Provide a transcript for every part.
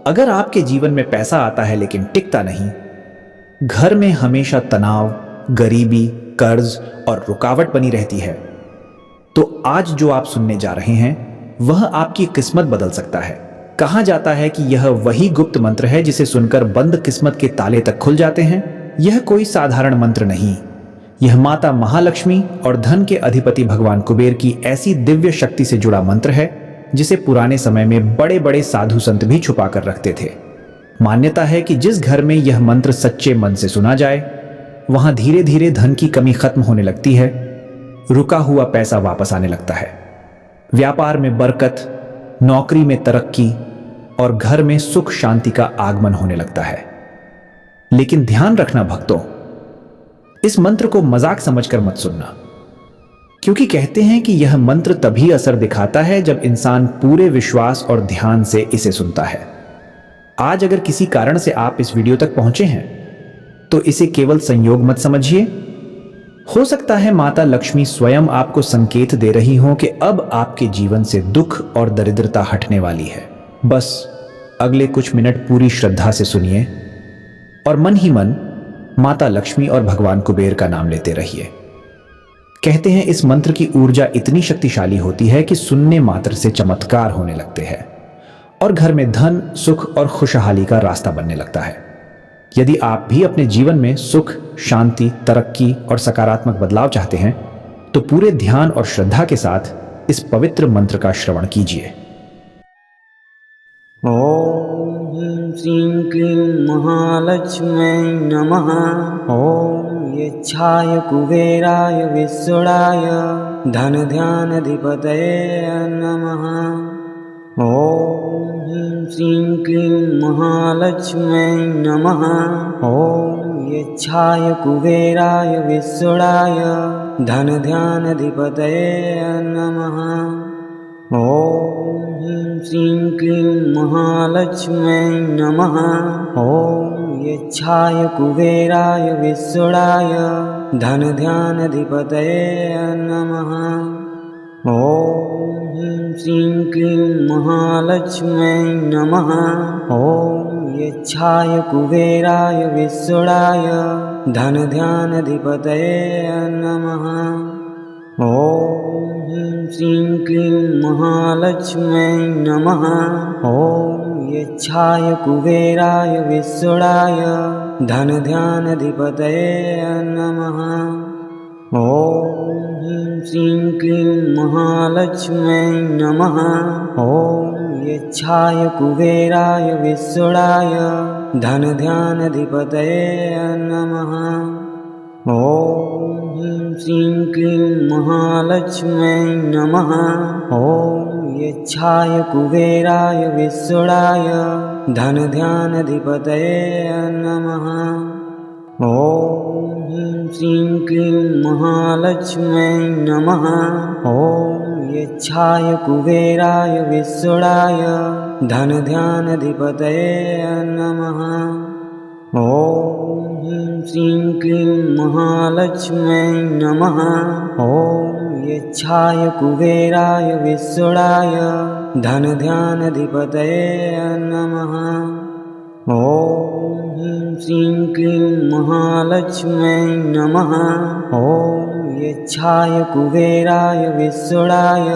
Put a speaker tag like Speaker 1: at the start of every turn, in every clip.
Speaker 1: अगर आपके जीवन में पैसा आता है लेकिन टिकता नहीं, घर में हमेशा तनाव, गरीबी, कर्ज और रुकावट बनी रहती है, तो आज जो आप सुनने जा रहे हैं वह आपकी किस्मत बदल सकता है। कहा जाता है कि यह वही गुप्त मंत्र है जिसे सुनकर बंद किस्मत के ताले तक खुल जाते हैं। यह कोई साधारण मंत्र नहीं, यह माता महालक्ष्मी और धन के अधिपति भगवान कुबेर की ऐसी दिव्य शक्ति से जुड़ा मंत्र है जिसे पुराने समय में बड़े बड़े साधु संत भी छुपा कर रखते थे। मान्यता है कि जिस घर में यह मंत्र सच्चे मन से सुना जाए, वहां धीरे धीरे धन की कमी खत्म होने लगती है, रुका हुआ पैसा वापस आने लगता है, व्यापार में बरकत, नौकरी में तरक्की और घर में सुख शांति का आगमन होने लगता है। लेकिन ध्यान रखना भक्तों, इस मंत्र को मजाक समझकर मत सुनना, क्योंकि कहते हैं कि यह मंत्र तभी असर दिखाता है जब इंसान पूरे विश्वास और ध्यान से इसे सुनता है। आज अगर किसी कारण से आप इस वीडियो तक पहुंचे हैं तो इसे केवल संयोग मत समझिए। हो सकता है माता लक्ष्मी स्वयं आपको संकेत दे रही हो कि अब आपके जीवन से दुख और दरिद्रता हटने वाली है। बस अगले कुछ मिनट पूरी श्रद्धा से सुनिए और मन ही मन माता लक्ष्मी और भगवान कुबेर का नाम लेते रहिए। कहते हैं इस मंत्र की ऊर्जा इतनी शक्तिशाली होती है कि सुनने मात्र से चमत्कार होने लगते हैं और घर में धन, सुख और खुशहाली का रास्ता बनने लगता है। यदि आप भी अपने जीवन में सुख, शांति, तरक्की और सकारात्मक बदलाव चाहते हैं तो पूरे ध्यान और श्रद्धा के साथ इस पवित्र मंत्र का श्रवण कीजिए।
Speaker 2: ओम ह्रीं श्रीं क्लीं महालक्ष्म्यै नमः। ओम यच्छाय कुबेराय विश्वराय धनधान्याधिपतये नमः। ओम ह्रीं श्रीं क्लीं महालक्ष्म्यै नमः। ओम यच्छाय कुबेराय विश्वराय धनधान्याधिपतये नमः। ओम ह्रीं श्रीं क्लीं महालक्ष्म्यै नमः। ओम यच्छाय कुबेराय विश्वराय धनधान्याधिपतये नमः। ओम ह्रीं श्रीं क्लीं महालक्ष्म्यै नमः। ओम यच्छाय कुबेराय विश्वराय धनधान्याधिपतये नमः। ओम ह्रीं श्रीं क्लीं महालक्ष्म्यै नमः। ओम यच्छाय कुबेराय विश्वराय धनधान्याधिपतये नमः। ओम ह्रीं श्रीं क्लीं महालक्ष्म्यै नमः। ओम यच्छाय कुबेराय विश्वराय धनधान्याधिपतये नमः। ओम ह्रीं श्रीं क्लीं महालक्ष्म्यै नमः। ओम यच्छाय कुबेराय विश्वराय धनधान्याधिपतये नमः। ओम ह्रीं श्रीं क्लीं महालक्ष्म्यै नमः। ओम यच्छाय कुबेराय विश्वराय धनधान्याधिपतये नमः। ओम ह्रीं श्रीं क्लीं महालक्ष्म्यै नमः। ओम यच्छाय कुबेराय विश्वराय धनधान्याधिपतये नमः। ओम ह्रीं श्रीं क्लीं महालक्ष्म्यै नमः। ओम यच्छाय कुबेराय विश्वराय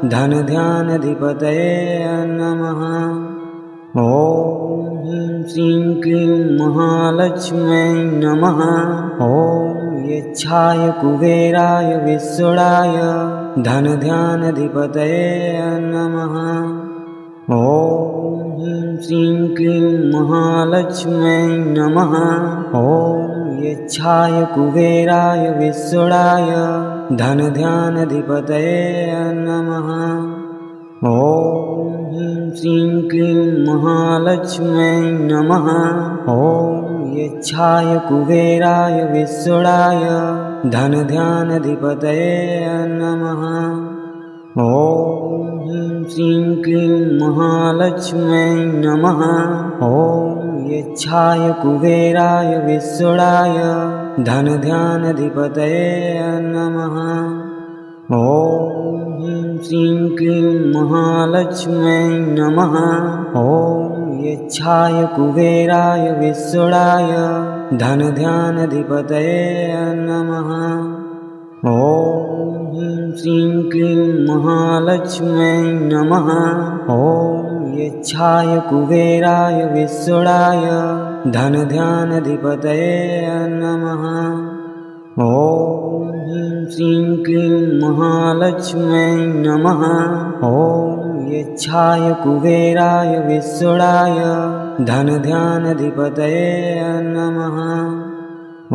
Speaker 2: धनधान्याधिपतये नमः। ओम ह्रीं श्रीं क्लीं महालक्ष्म्यै नमः। ओम यच्छाय कुबेराय विश्वराय धनधान्याधिपतये नमः। ओम ह्रीं श्रीं क्लीं महालक्ष्म्यै नमः। ओम यच्छाय कुबेराय विश्वराय धनधान्याधिपतये नमः। ओम ह्रीं श्रीं क्लीं महालक्ष्म्यै नमः। ओम यच्छाय कुबेराय विश्वराय धनधान्याधिपतये नमः। ओम ह्रीं श्रीं क्लीं महालक्ष्म्यै नमः। ओम यच्छाय कुबेराय विश्वराय धनधान्याधिपतये नमः। ॐ ह्रीं श्रीं क्लीं महालक्ष्म्यै नमः। ॐ यच्छाय कुबेराय विश्वराय धनध्यानाधिपतये नमः। ॐ ह्रीं श्रीं क्लीं महालक्ष्म्यै नमः। ॐ यच्छाय कुबेराय विश्वराय धनध्यानाधिपतये नमः। ॐ ह्रीं श्रीं क्लीं महालक्ष्म्यै नमः। ॐ यच्छाय कुबेराय विश्वराय धनध्यानाधिपतये नमः।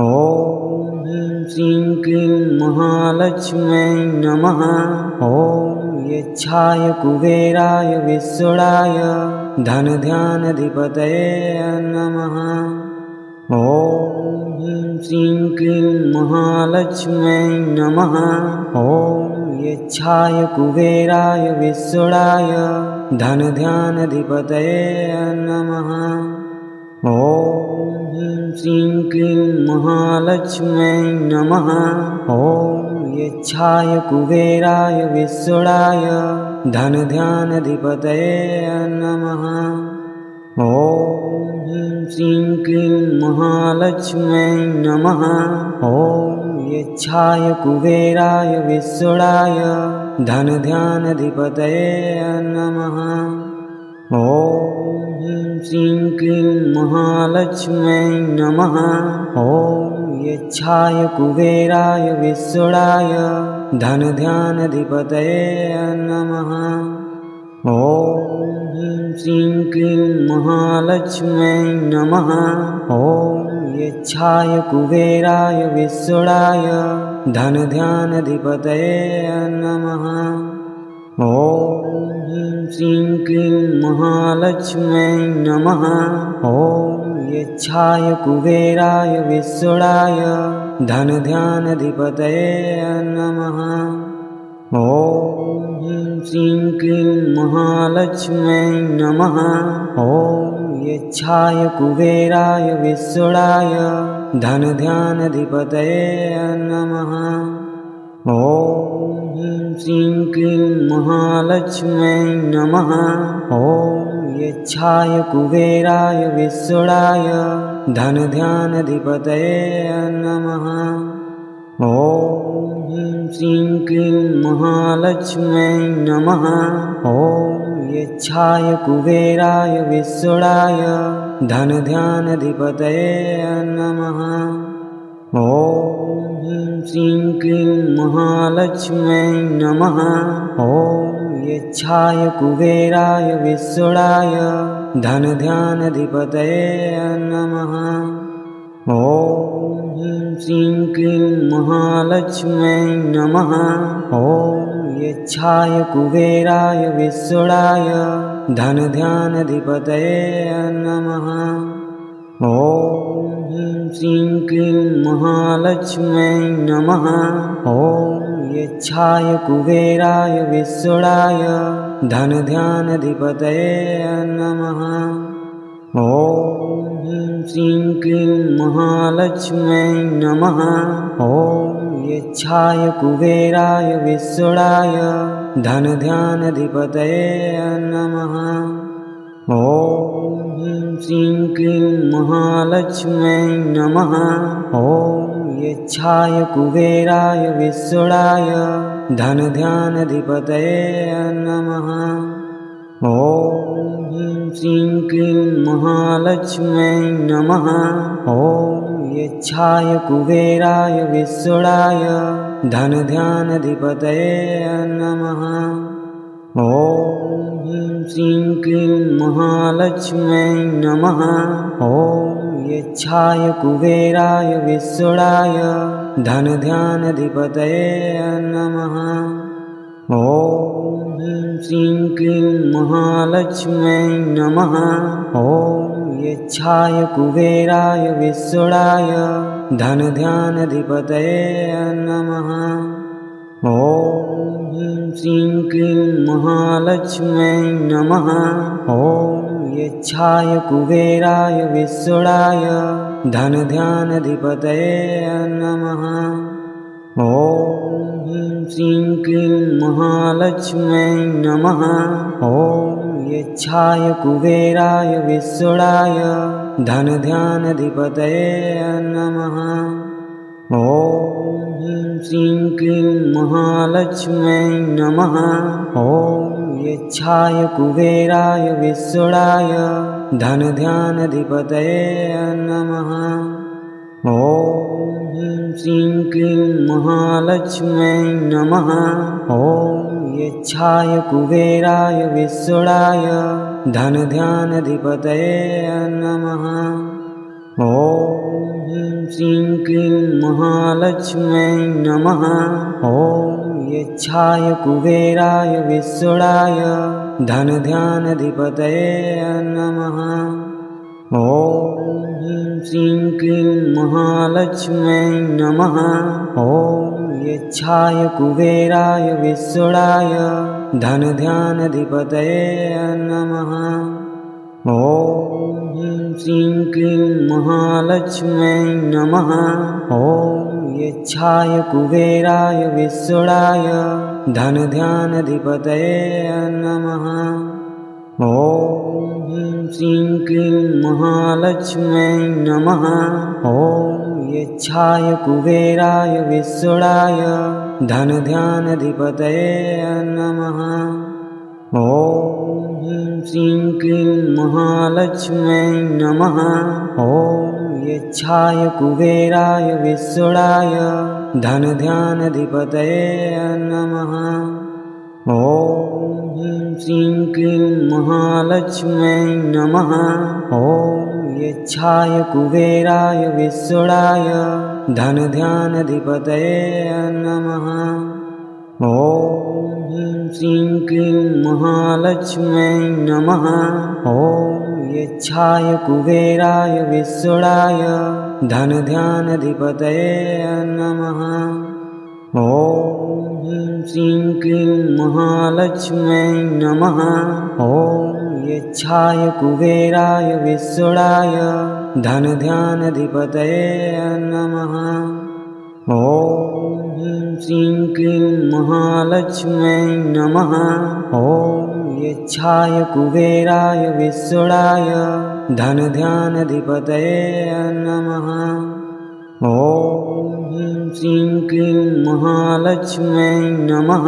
Speaker 2: ॐ ह्रीं श्रीं क्लीं महालक्ष्म्यै नमः। ॐ यच्छाय कुबेराय विश्वराय धनध्यानाधिपतये नमः। ॐ ह्रीं श्रीं क्लीं महालक्ष्म्यै नमः। ॐ यच्छाय कुबेराय विश्वराय धनध्यानाधिपतये नमः। ॐ ह्रीं श्रीं क्लीं महालक्ष्म्यै नमः। ॐ यच्छाय कुबेराय विश्वराय धनध्यानाधिपतये नमः। ॐ ह्रीं श्रीं क्लीं महालक्ष्म्यै नमः। ॐ यच्छाय कुबेराय विश्वराय धनध्यानाधिपतये नमः। ॐ ह्रीं श्रीं क्लीं महालक्ष्म्यै नमः। ॐ यच्छाय कुबेराय विश्वराय धनध्यानाधिपतये नमः। ॐ ह्रीं श्रीं क्लीं महालक्ष्म्यै नमः। ॐ यच्छाय कुबेराय विश्वराय धनध्यानाधिपतये नमः। ॐ ह्रीं श्रीं क्लीं महालक्ष्म्यै नमः। ॐ यच्छाय कुबेराय विश्वराय धनध्यानाधिपतये नमः। ॐ ह्रीं श्रीं क्लीं महालक्ष्म्यै नमः। ॐ यच्छाय कुबेराय विश्वराय धनध्यानाधिपतये नमः। ॐ ह्रीं श्रीं क्लीं महालक्ष्म्यै नमः। ॐ यच्छाय कुबेराय विश्वराय धनध्यानाधिपतये नमः। ॐ ह्रीं श्रीं क्लीं महालक्ष्म्यै नमः। ॐ यच्छाय कुबेराय विश्वराय धनध्यानाधिपतये नमः। ॐ ह्रीं श्रीं क्लीं महालक्ष्म्यै नमः। ॐ यच्छाय कुबेराय विश्वराय धनध्यानाधिपतये नमः। ॐ ह्रीं श्रीं क्लीं महालक्ष्म्यै नमः। ॐ यच्छाय कुबेराय विश्वराय धनध्यानाधिपतये नमः। ॐ ह्रीं श्रीं क्लीं महालक्ष्म्यै नमः। ॐ यच्छाय कुबेराय विश्वराय धनध्यानाधिपतये नमः। ॐ ह्रीं श्रीं क्लीं महालक्ष्म्यै नमः। ॐ यच्छाय कुबेराय विश्वराय धनध्यानाधिपतये नमः। ॐ ह्रीं श्रीं क्लीं महालक्ष्म्यै नमः। ॐ यच्छाय कुबेराय विश्वराय धनध्यानाधिपतये नमः। ॐ ह्रीं श्रीं क्लीं महालक्ष्म्यै नमः। ॐ यच्छाय कुबेराय विश्वराय धनध्यानाधिपतये नमः। ॐ ह्रीं श्रीं क्लीं महालक्ष्म्यै नमः। ॐ यच्छाय कुबेराय विश्वराय धनध्यानाधिपतये नमः। ॐ ह्रीं श्रीं क्लीं महालक्ष्म्यै नमः। ॐ यच्छाय कुबेराय विश्वराय धनध्यानाधिपतये नमः। ॐ ह्रीं श्रीं क्लीं महालक्ष्म्यै नमः। ॐ यच्छाय कुबेराय विश्वराय धनध्यानाधिपतये नमः। ॐ ह्रीं श्रीं क्लीं महालक्ष्म्यै नमः। ॐ यच्छाय कुबेराय विश्वराय धनध्यानाधिपतये नमः। ॐ ह्रीं श्रीं क्लीं महालक्ष्म्यै नमः। ॐ यच्छाय कुबेराय विश्वराय धनध्यानाधिपतये नमः। ॐ ह्रीं श्रीं क्लीं महालक्ष्म्यै नमः। ॐ यच्छाय कुबेराय विश्वराय धनध्यानाधिपतये नमः। ॐ ह्रीं श्रीं क्लीं महालक्ष्म्यै नमः। ॐ यच्छाय कुबेराय विश्वराय धनध्यानाधिपतये नमः। ॐ ह्रीं श्रीं क्लीं महालक्ष्म्यै नमः। ॐ यच्छाय कुबेराय विश्वराय धनध्यानाधिपतये नमः। ॐ ह्रीं श्रीं क्लीं महालक्ष्म्यै नमः। ॐ यच्छाय कुबेराय विश्वराय धनध्यानाधिपतये नमः। ॐ ह्रीं श्रीं क्लीं महालक्ष्म्यै नमः। ॐ यच्छाय कुबेराय विश्वराय धनध्यानाधिपतये नमः। ॐ ह्रीं श्रीं क्लीं महालक्ष्म्यै नमः। ॐ यच्छाय कुबेराय विश्वराय धनध्यानाधिपतये नमः। ॐ ह्रीं श्रीं क्लीं महालक्ष्म्यै नमः। ॐ यच्छाय कुबेराय विश्वराय धनध्यानाधिपतये नमः। ॐ ह्रीं श्रीं क्लीं महालक्ष्म्यै नमः। ॐ यच्छाय कुबेराय विश्वराय धनध्यानाधिपतये नमः। ॐ ह्रीं श्रीं क्लीं महालक्ष्म्यै नमः। ॐ यच्छाय कुबेराय विश्वराय धनध्यानाधिपतये नमः। ॐ ह्रीं श्रीं क्लीं महालक्ष्म्यै नमः। ॐ यच्छाय कुबेराय विश्वराय धनध्यानाधिपतये नमः। ॐ ह्रीं श्रीं क्लीं महालक्ष्म्यै नमः।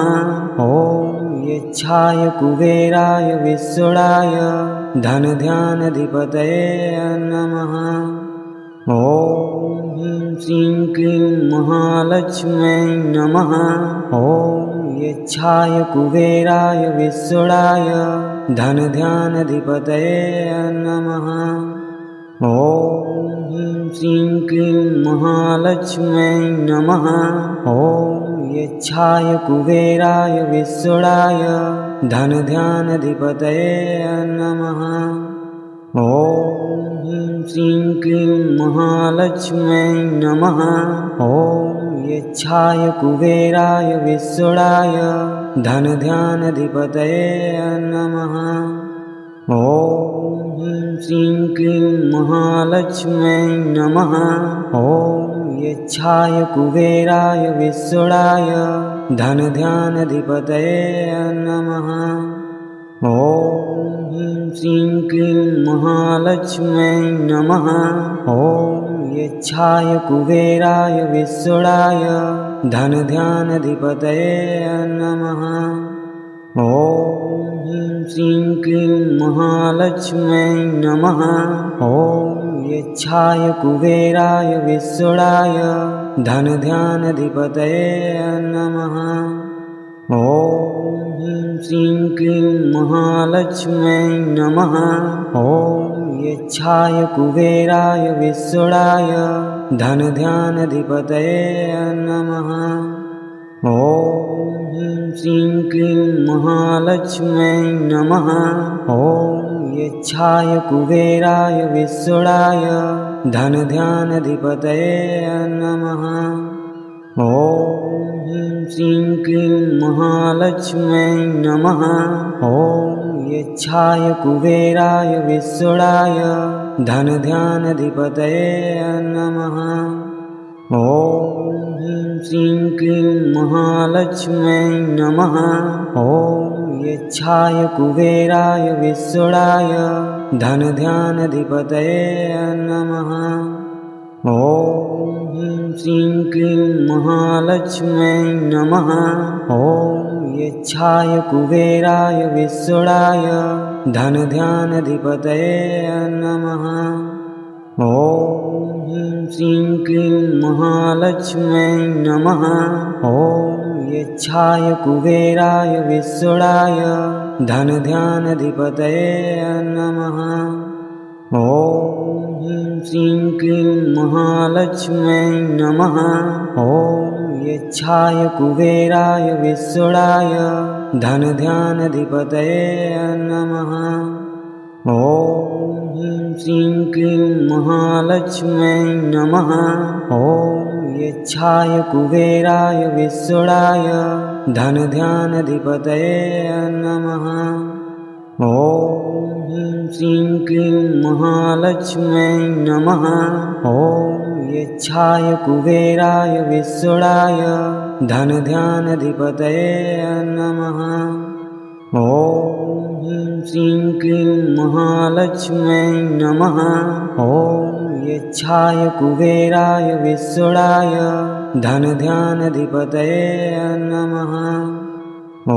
Speaker 2: ॐ यच्छाय कुबेराय विश्वराय धनध्यानाधिपतये नमः। ॐ ह्रीं श्रीं क्लीं महालक्ष्म्यै नमः। ॐ यच्छाय कुबेराय विश्वराय धनध्यानाधिपतये नमः। ॐ ह्रीं श्रीं क्लीं महालक्ष्म्यै नमः। ॐ यच्छाय कुबेराय विश्वराय धनध्यानाधिपतये नमः। ॐ ह्रीं श्रीं क्लीं महालक्ष्म्यै नमः। ॐ यच्छाय कुबेराय विश्वराय धनध्यानाधिपतये नमः। ॐ ह्रीं श्रीं क्लीं महालक्ष्म्यै नमः। ॐ यच्छाय कुबेराय विश्वराय धनध्यानाधिपतये नमः। ॐ ह्रीं श्रीं क्लीं महालक्ष्म्यै नमः। ॐ यच्छाय कुबेराय विश्वराय धनध्यानाधिपतये नमः। ॐ ह्रीं श्रीं क्लीं महालक्ष्म्यै नमः। ॐ यच्छाय कुबेराय विश्वराय धनध्यानाधिपतये नमः। ॐ ह्रीं श्रीं क्लीं महालक्ष्म्यै नमः। ॐ यच्छाय कुबेराय विश्वराय धनध्यानाधिपतये नमः। ॐ ह्रीं श्रीं क्लीं महालक्ष्म्यै नमः। ॐ यच्छाय कुबेराय विश्वराय धनध्यानाधिपतये नमः। ॐ ह्रीं श्रीं क्लीं महालक्ष्म्यै नमः। ॐ यच्छाय कुबेराय विश्वराय धनध्यानाधिपतये नमः। ॐ ह्रीं श्रीं क्लीं महालक्ष्म्यै नमः। ॐ यच्छाय कुबेराय विश्वराय धनध्यानाधिपतये नमः। ॐ ह्रीं श्रीं क्लीं महालक्ष्म्यै नमः। ॐ यच्छाय कुबेराय विश्वराय धनध्यानाधिपतये नमः। ॐ ह्रीं श्रीं क्लीं महालक्ष्म्यै नमः। ॐ यच्छाय कुबेराय विश्वराय धनध्यानाधिपतये नमः। ॐ ह्रीं श्रीं क्लीं महालक्ष्म्यै नमः। ॐ यच्छाय कुबेराय विश्वराय धनध्यानाधिपतये नमः। ॐ ह्रीं श्रीं क्लीं महालक्ष्म्यै नमः। ॐ यच्छाय कुबेराय विश्वराय धनध्यानाधिपतये नमः। ॐ ह्रीं श्रीं क्लीं महालक्ष्म्यै नमः। ॐ यच्छाय कुबेराय विश्वराय धनध्यानाधिपतये नमः। ॐ ह्रीं श्रीं क्लीं महालक्ष्म्यै नमः। ॐ यच्छाय कुबेराय विश्वराय धनध्यानाधिपतये नमः। ॐ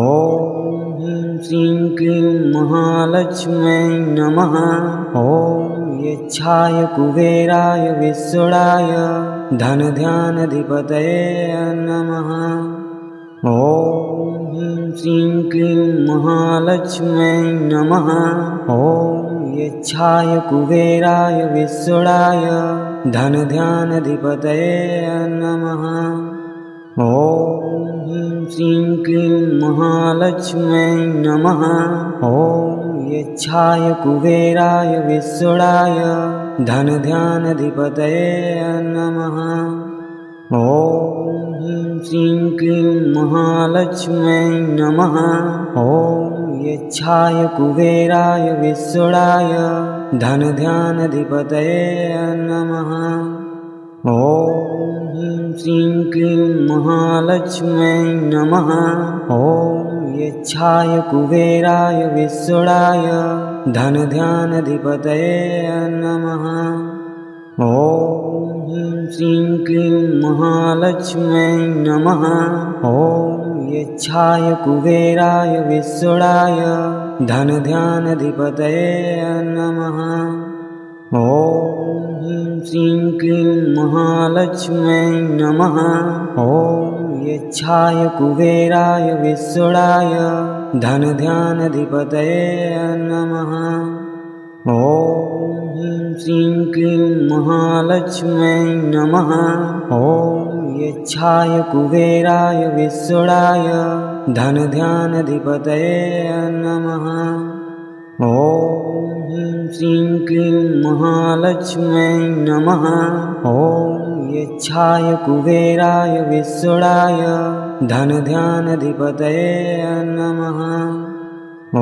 Speaker 2: ह्रीं श्रीं क्लीं महालक्ष्म्यै नमः। ॐ यच्छाय कुबेराय विश्वराय धनध्यानाधिपतये नमः। ॐ ह्रीं श्रीं क्लीं महालक्ष्म्यै नमः। ॐ यच्छाय कुबेराय विश्वराय धनध्यानाधिपतये नमः। ॐ ह्रीं श्रीं क्लीं महालक्ष्म्यै नमः। ॐ यच्छाय कुबेराय विश्वराय धनध्यानाधिपतये नमः। ॐ ह्रीं श्रीं क्लीं महालक्ष्म्यै नमः। ॐ यच्छाय कुबेराय विश्वराय धनध्यानाधिपतये नमः। ॐ ह्रीं श्रीं क्लीं महालक्ष्म्यै नमः। ॐ यच्छाय कुबेराय विश्वराय धनध्यानाधिपतये नमः। ॐ ह्रीं श्रीं क्लीं महालक्ष्म्यै नमः। ॐ यच्छाय कुबेराय विश्वराय धनध्यानाधिपतये नमः। ॐ ह्रीं श्रीं क्लीं महालक्ष्म्यै नमः। ॐ यच्छाय कुबेराय विश्वराय धनध्यानाधिपतये नमः। ॐ ह्रीं श्रीं क्लीं महालक्ष्म्यै नमः। ॐ यच्छाय कुबेराय विश्वराय धनध्यानाधिपतये नमः। ॐ ह्रीं श्रीं क्लीं महालक्ष्म्यै नमः। ॐ यच्छाय कुबेराय विश्वराय धनध्यानाधिपतये नमः। ॐ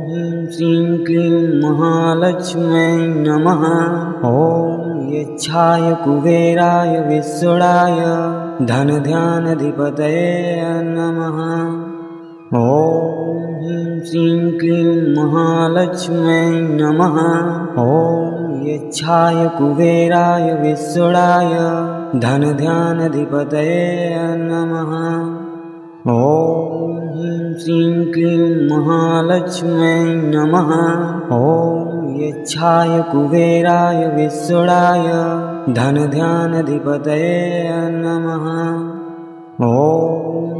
Speaker 2: ह्रीं श्रीं क्लीं महालक्ष्म्यै नमः। ॐ यच्छाय कुबेराय विश्वराय धनध्यानाधिपतये नमः। ॐ ह्रीं श्रीं क्लीं महालक्ष्म्यै नमः। ॐ यच्छाय कुबेराय विश्वराय धनध्यानाधिपतये नमः। ॐ ह्रीं श्रीं क्लीं महालक्ष्म्यै नमः। ॐ यच्छाय कुबेराय विश्वराय धनध्यानाधिपतये नमः। ॐ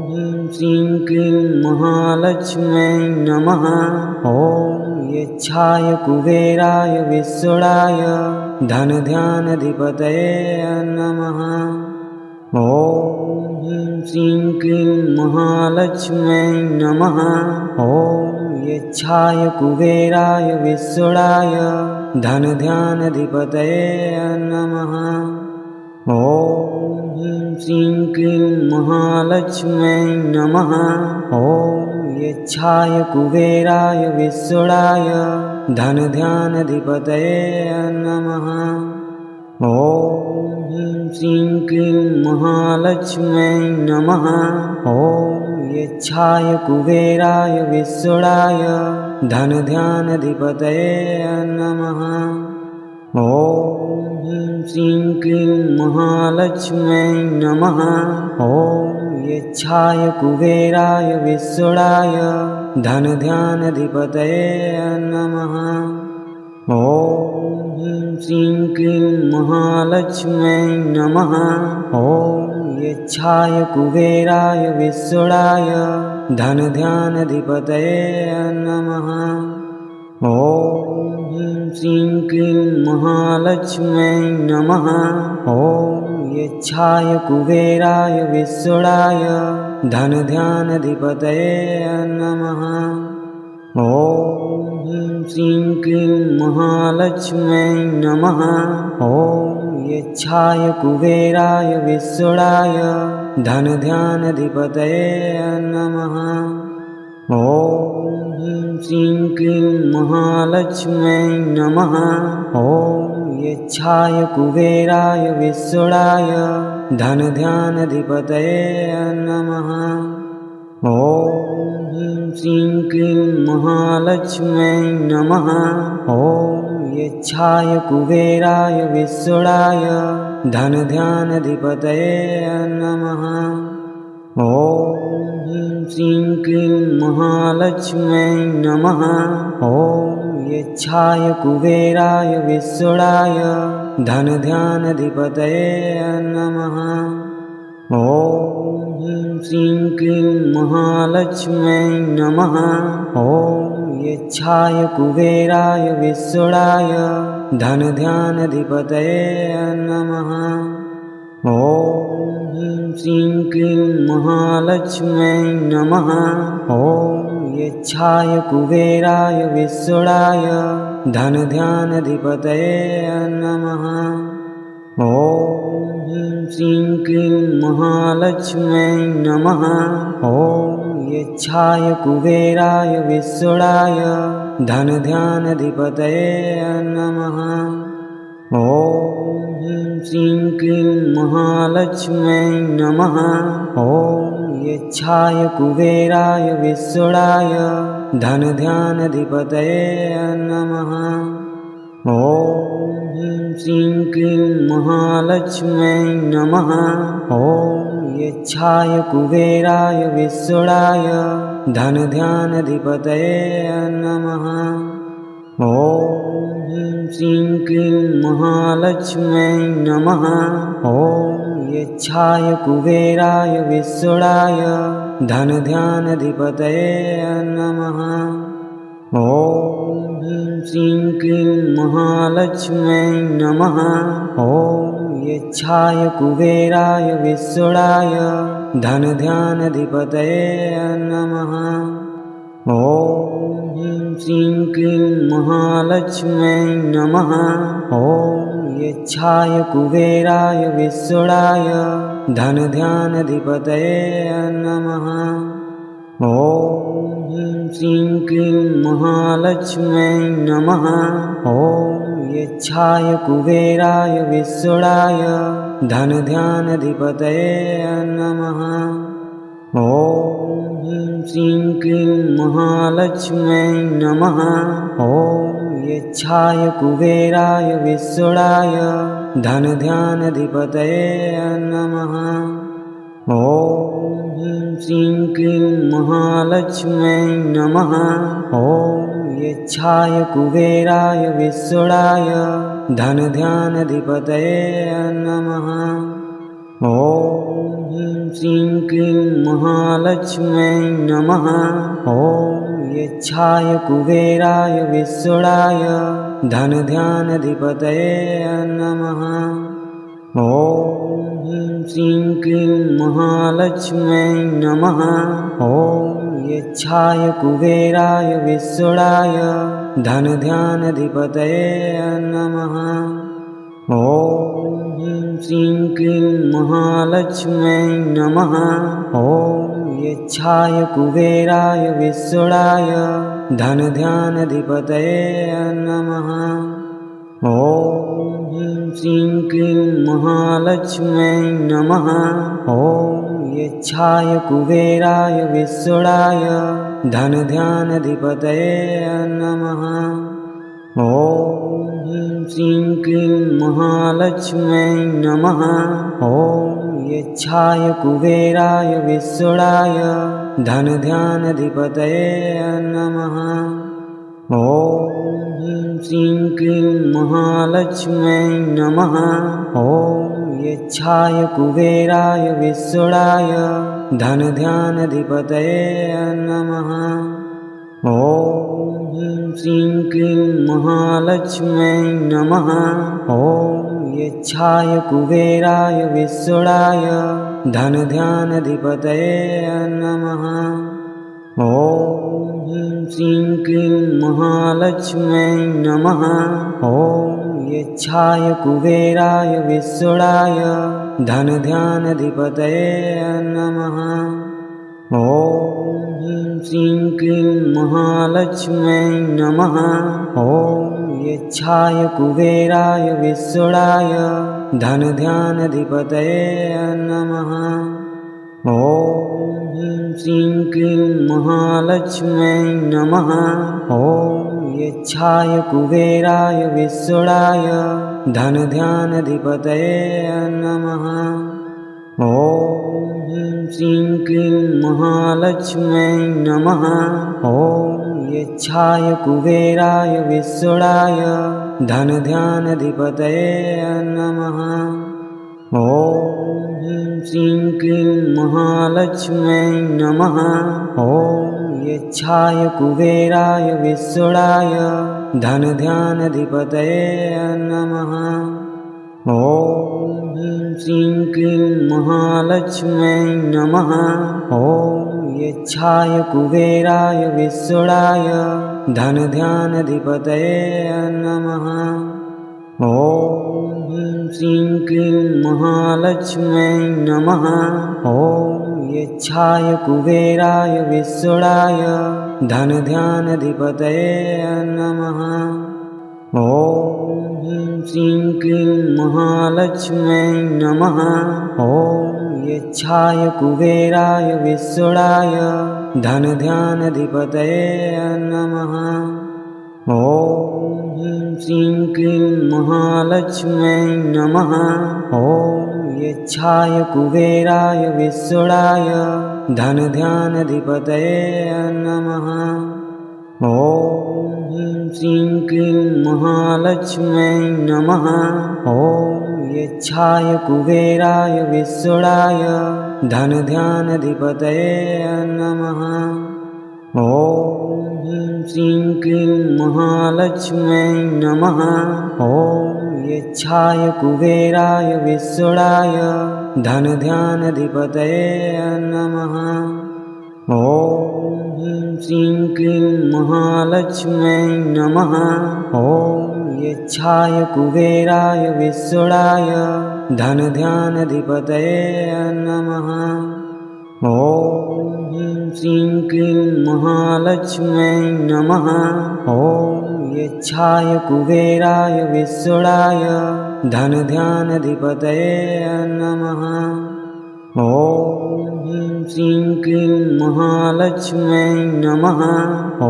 Speaker 2: ह्रीं श्रीं क्लीं महालक्ष्म्यै नमः। ॐ यच्छाय कुबेराय विश्वराय धनध्यानाधिपतये नमः। ॐ ह्रीं श्रीं क्लीं महालक्ष्म्यै नमः। ॐ यच्छाय कुबेराय विश्वराय धनध्यानाधिपतये नमः। ॐ ह्रीं श्रीं क्लीं महालक्ष्म्यै नमः। ॐ यच्छाय कुबेराय विश्वराय धनध्यानाधिपतये नमः। ॐ ह्रीं श्रीं क्लीं महालक्ष्म्यै नमः। ॐ यच्छाय कुबेराय विश्वराय धनध्यानाधिपतये नमः। ॐ ह्रीं श्रीं क्लीं महालक्ष्म्यै नमः। ॐ यच्छाय कुबेराय विश्वराय धनध्यानाधिपतये नमः। ॐ ह्रीं श्रीं क्लीं महालक्ष्म्यै नमः। ॐ यच्छाय कुबेराय विश्वराय धनध्यानाधिपतये नमः। ॐ ह्रीं श्रीं क्लीं महालक्ष्म्यै नमः। ॐ यच्छाय कुबेराय विश्वराय धनध्यानाधिपतये नमः। ॐ ह्रीं श्रीं क्लीं महालक्ष्म्यै नमः। ॐ यच्छाय कुबेराय विश्वराय धनध्यानाधिपतये नमः। ॐ ह्रीं श्रीं क्लीं महालक्ष्म्यै नमः। ॐ यच्छाय कुबेराय विश्वराय धनध्यानाधिपतये नमः। ॐ ह्रीं श्रीं क्लीं महालक्ष्म्यै नमः। ॐ यच्छाय कुबेराय विश्वराय धनध्यानाधिपतये नमः। ॐ ह्रीं श्रीं क्लीं महालक्ष्म्यै नमः। ॐ यच्छाय कुबेराय विश्वराय धनध्यानाधिपतये नमः। ॐ ह्रीं श्रीं क्लीं महालक्ष्म्यै नमः। ॐ यच्छाय कुबेराय विश्वराय धनध्यानाधिपतये नमः। ॐ ह्रीं श्रीं क्लीं महालक्ष्म्यै नमः। ॐ यच्छाय कुबेराय विश्वराय धनध्यानाधिपतये नमः। ॐ ह्रीं श्रीं क्लीं महालक्ष्म्यै नमः। ॐ यच्छाय कुबेराय विश्वराय धनध्यानाधिपतये नमः। ॐ ह्रीं श्रीं क्लीं महालक्ष्म्यै नमः। ॐ यच्छाय कुबेराय विश्वराय धनध्यानाधिपतये नमः। ॐ ह्रीं श्रीं क्लीं महालक्ष्म्यै नमः। ॐ यच्छाय कुबेराय विश्वराय धनध्यानाधिपतये नमः। ॐ ह्रीं श्रीं क्लीं महालक्ष्म्यै नमः। ॐ यच्छाय कुबेराय विश्वराय धनध्यानाधिपतये नमः। ॐ ह्रीं श्रीं क्लीं महालक्ष्म्यै नमः। ॐ यच्छाय कुबेराय विश्वराय धनध्यानाधिपतये नमः। ॐ ह्रीं श्रीं क्लीं महालक्ष्म्यै नमः। ॐ यच्छाय कुबेराय विश्वराय धनध्यानाधिपतये नमः। ॐ ह्रीं श्रीं क्लीं महालक्ष्म्यै नमः। ॐ यच्छाय कुबेराय विश्वराय धनध्यानाधिपतये नमः। ॐ ह्रीं श्रीं क्लीं महालक्ष्म्यै नमः। ॐ यच्छाय कुबेराय विश्वराय धनध्यानाधिपतये नमः। ॐ ह्रीं श्रीं क्लीं महालक्ष्म्यै नमः। ॐ यच्छाय कुबेराय विश्वराय धनध्यानाधिपतये नमः। ॐ ह्रीं श्रीं क्लीं महालक्ष्म्यै नमः। ॐ यच्छाय कुबेराय विश्वराय धनध्यानाधिपतये नमः। ॐ ह्रीं श्रीं क्लीं महालक्ष्म्यै नमः। ॐ यच्छाय कुबेराय विश्वराय धनध्यानाधिपतये नमः। ॐ ह्रीं श्रीं क्लीं महालक्ष्म्यै नमः। ॐ यच्छाय कुबेराय विश्वराय धनध्यानाधिपतये नमः। ॐ ह्रीं श्रीं क्लीं महालक्ष्म्यै नमः। ॐ यच्छाय कुबेराय विश्वडाय धनध्यानाधिपतये नमः। ॐ ह्रीं श्रीं क्लीं महालक्ष्म्यै नमः। ॐ यच्छाय कुबेराय विश्वडाय धनध्यानाधिपतये नमः। ॐ ह्रीं श्रीं क्लीं महालक्ष्म्यै नमः। ॐ यच्छाय कुबेराय विश्वडाय धनध्यानाधिपतये नमः। ॐ ह्रीं श्रीं क्लीं महालक्ष्म्यै नमः। ॐ यच्छाय कुबेराय विश्वडाय धनध्यानाधिपतये नमः। ॐ ह्रीं श्रीं क्लीं महालक्ष्म्यै नमः। ॐ यच्छाय कुबेराय विश्वडाय धनध्यानाधिपतये नमः। ॐ ह्रीं श्रीं क्लीं महालक्ष्म्यै नमः। ॐ यच्छाय कुबेराय विश्वडाय धनध्यानाधिपतये नमः। ॐ ह्रीं श्रीं क्लीं महालक्ष्म्यै नमः। ॐ यच्छाय कुबेराय विश्वडाय धनध्यानाधिपतये नमः। ॐ ह्रीं श्रीं क्लीं महालक्ष्म्यै नमः। ॐ यच्छाय कुबेराय विश्वडाय धनध्यानाधिपतये नमः। ॐ ह्रीं श्रीं क्लीं महालक्ष्म्यै नमः। ॐ यच्छाय कुबेराय विश्वडाय धनध्यानाधिपतये नमः। ॐ ह्रीं श्रीं क्लीं महालक्ष्म्यै नमः। ॐ यच्छाय कुबेराय विश्वडाय धनध्यानाधिपतये नमः। ॐ ह्रीं श्रीं क्लीं महालक्ष्म्यै नमः। ॐ यच्छाय कुबेराय विश्वडाय धनध्यानाधिपतये नमः। ॐ ह्रीं श्रीं क्लीं महालक्ष्म्यै नमः। ॐ यच्छाय कुबेराय विश्वडाय धनध्यानाधिपतये नमः। ॐ ह्रीं श्रीं क्लीं महालक्ष्म्यै नमः। ॐ यच्छाय कुबेराय विश्वडाय धनध्यानाधिपतये नमः। ॐ ह्रीं श्रीं क्लीं महालक्ष्म्यै नमः। ॐ यच्छाय कुबेराय विश्वडाय धनध्यानाधिपतये नमः। ॐ ह्रीं श्रीं क्लीं महालक्ष्म्यै नमः। ॐ यच्छाय कुबेराय विश्वडाय धनध्यानाधिपतये नमः। ॐ ह्रीं श्रीं क्लीं महालक्ष्म्यै नमः। ॐ यच्छाय कुबेराय विश्वडाय धनध्यानाधिपतये नमः। ॐ ह्रीं श्रीं क्लीं महालक्ष्म्यै नमः। ॐ यच्छाय कुबेराय विश्वडाय धनध्यानाधिपतये नमः। ॐ ह्रीं श्रीं क्लीं महालक्ष्म्यै नमः।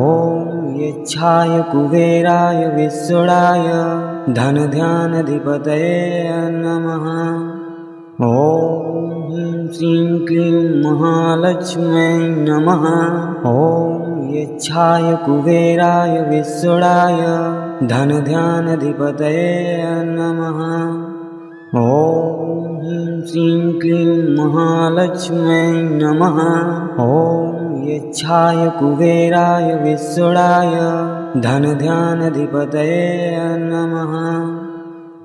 Speaker 2: ॐ यच्छाय कुबेराय विश्वडाय धनध्यानाधिपतये नमः। ॐ ह्रीं श्रीं क्लीं महालक्ष्म्यै नमः। ॐ यच्छाय कुबेराय विश्वडाय धनध्यानाधिपतये नमः। ॐ ह्रीं श्रीं क्लीं महालक्ष्म्यै नमः। ॐ यच्छाय कुबेराय विश्वडाय धनध्यानाधिपतये नमः।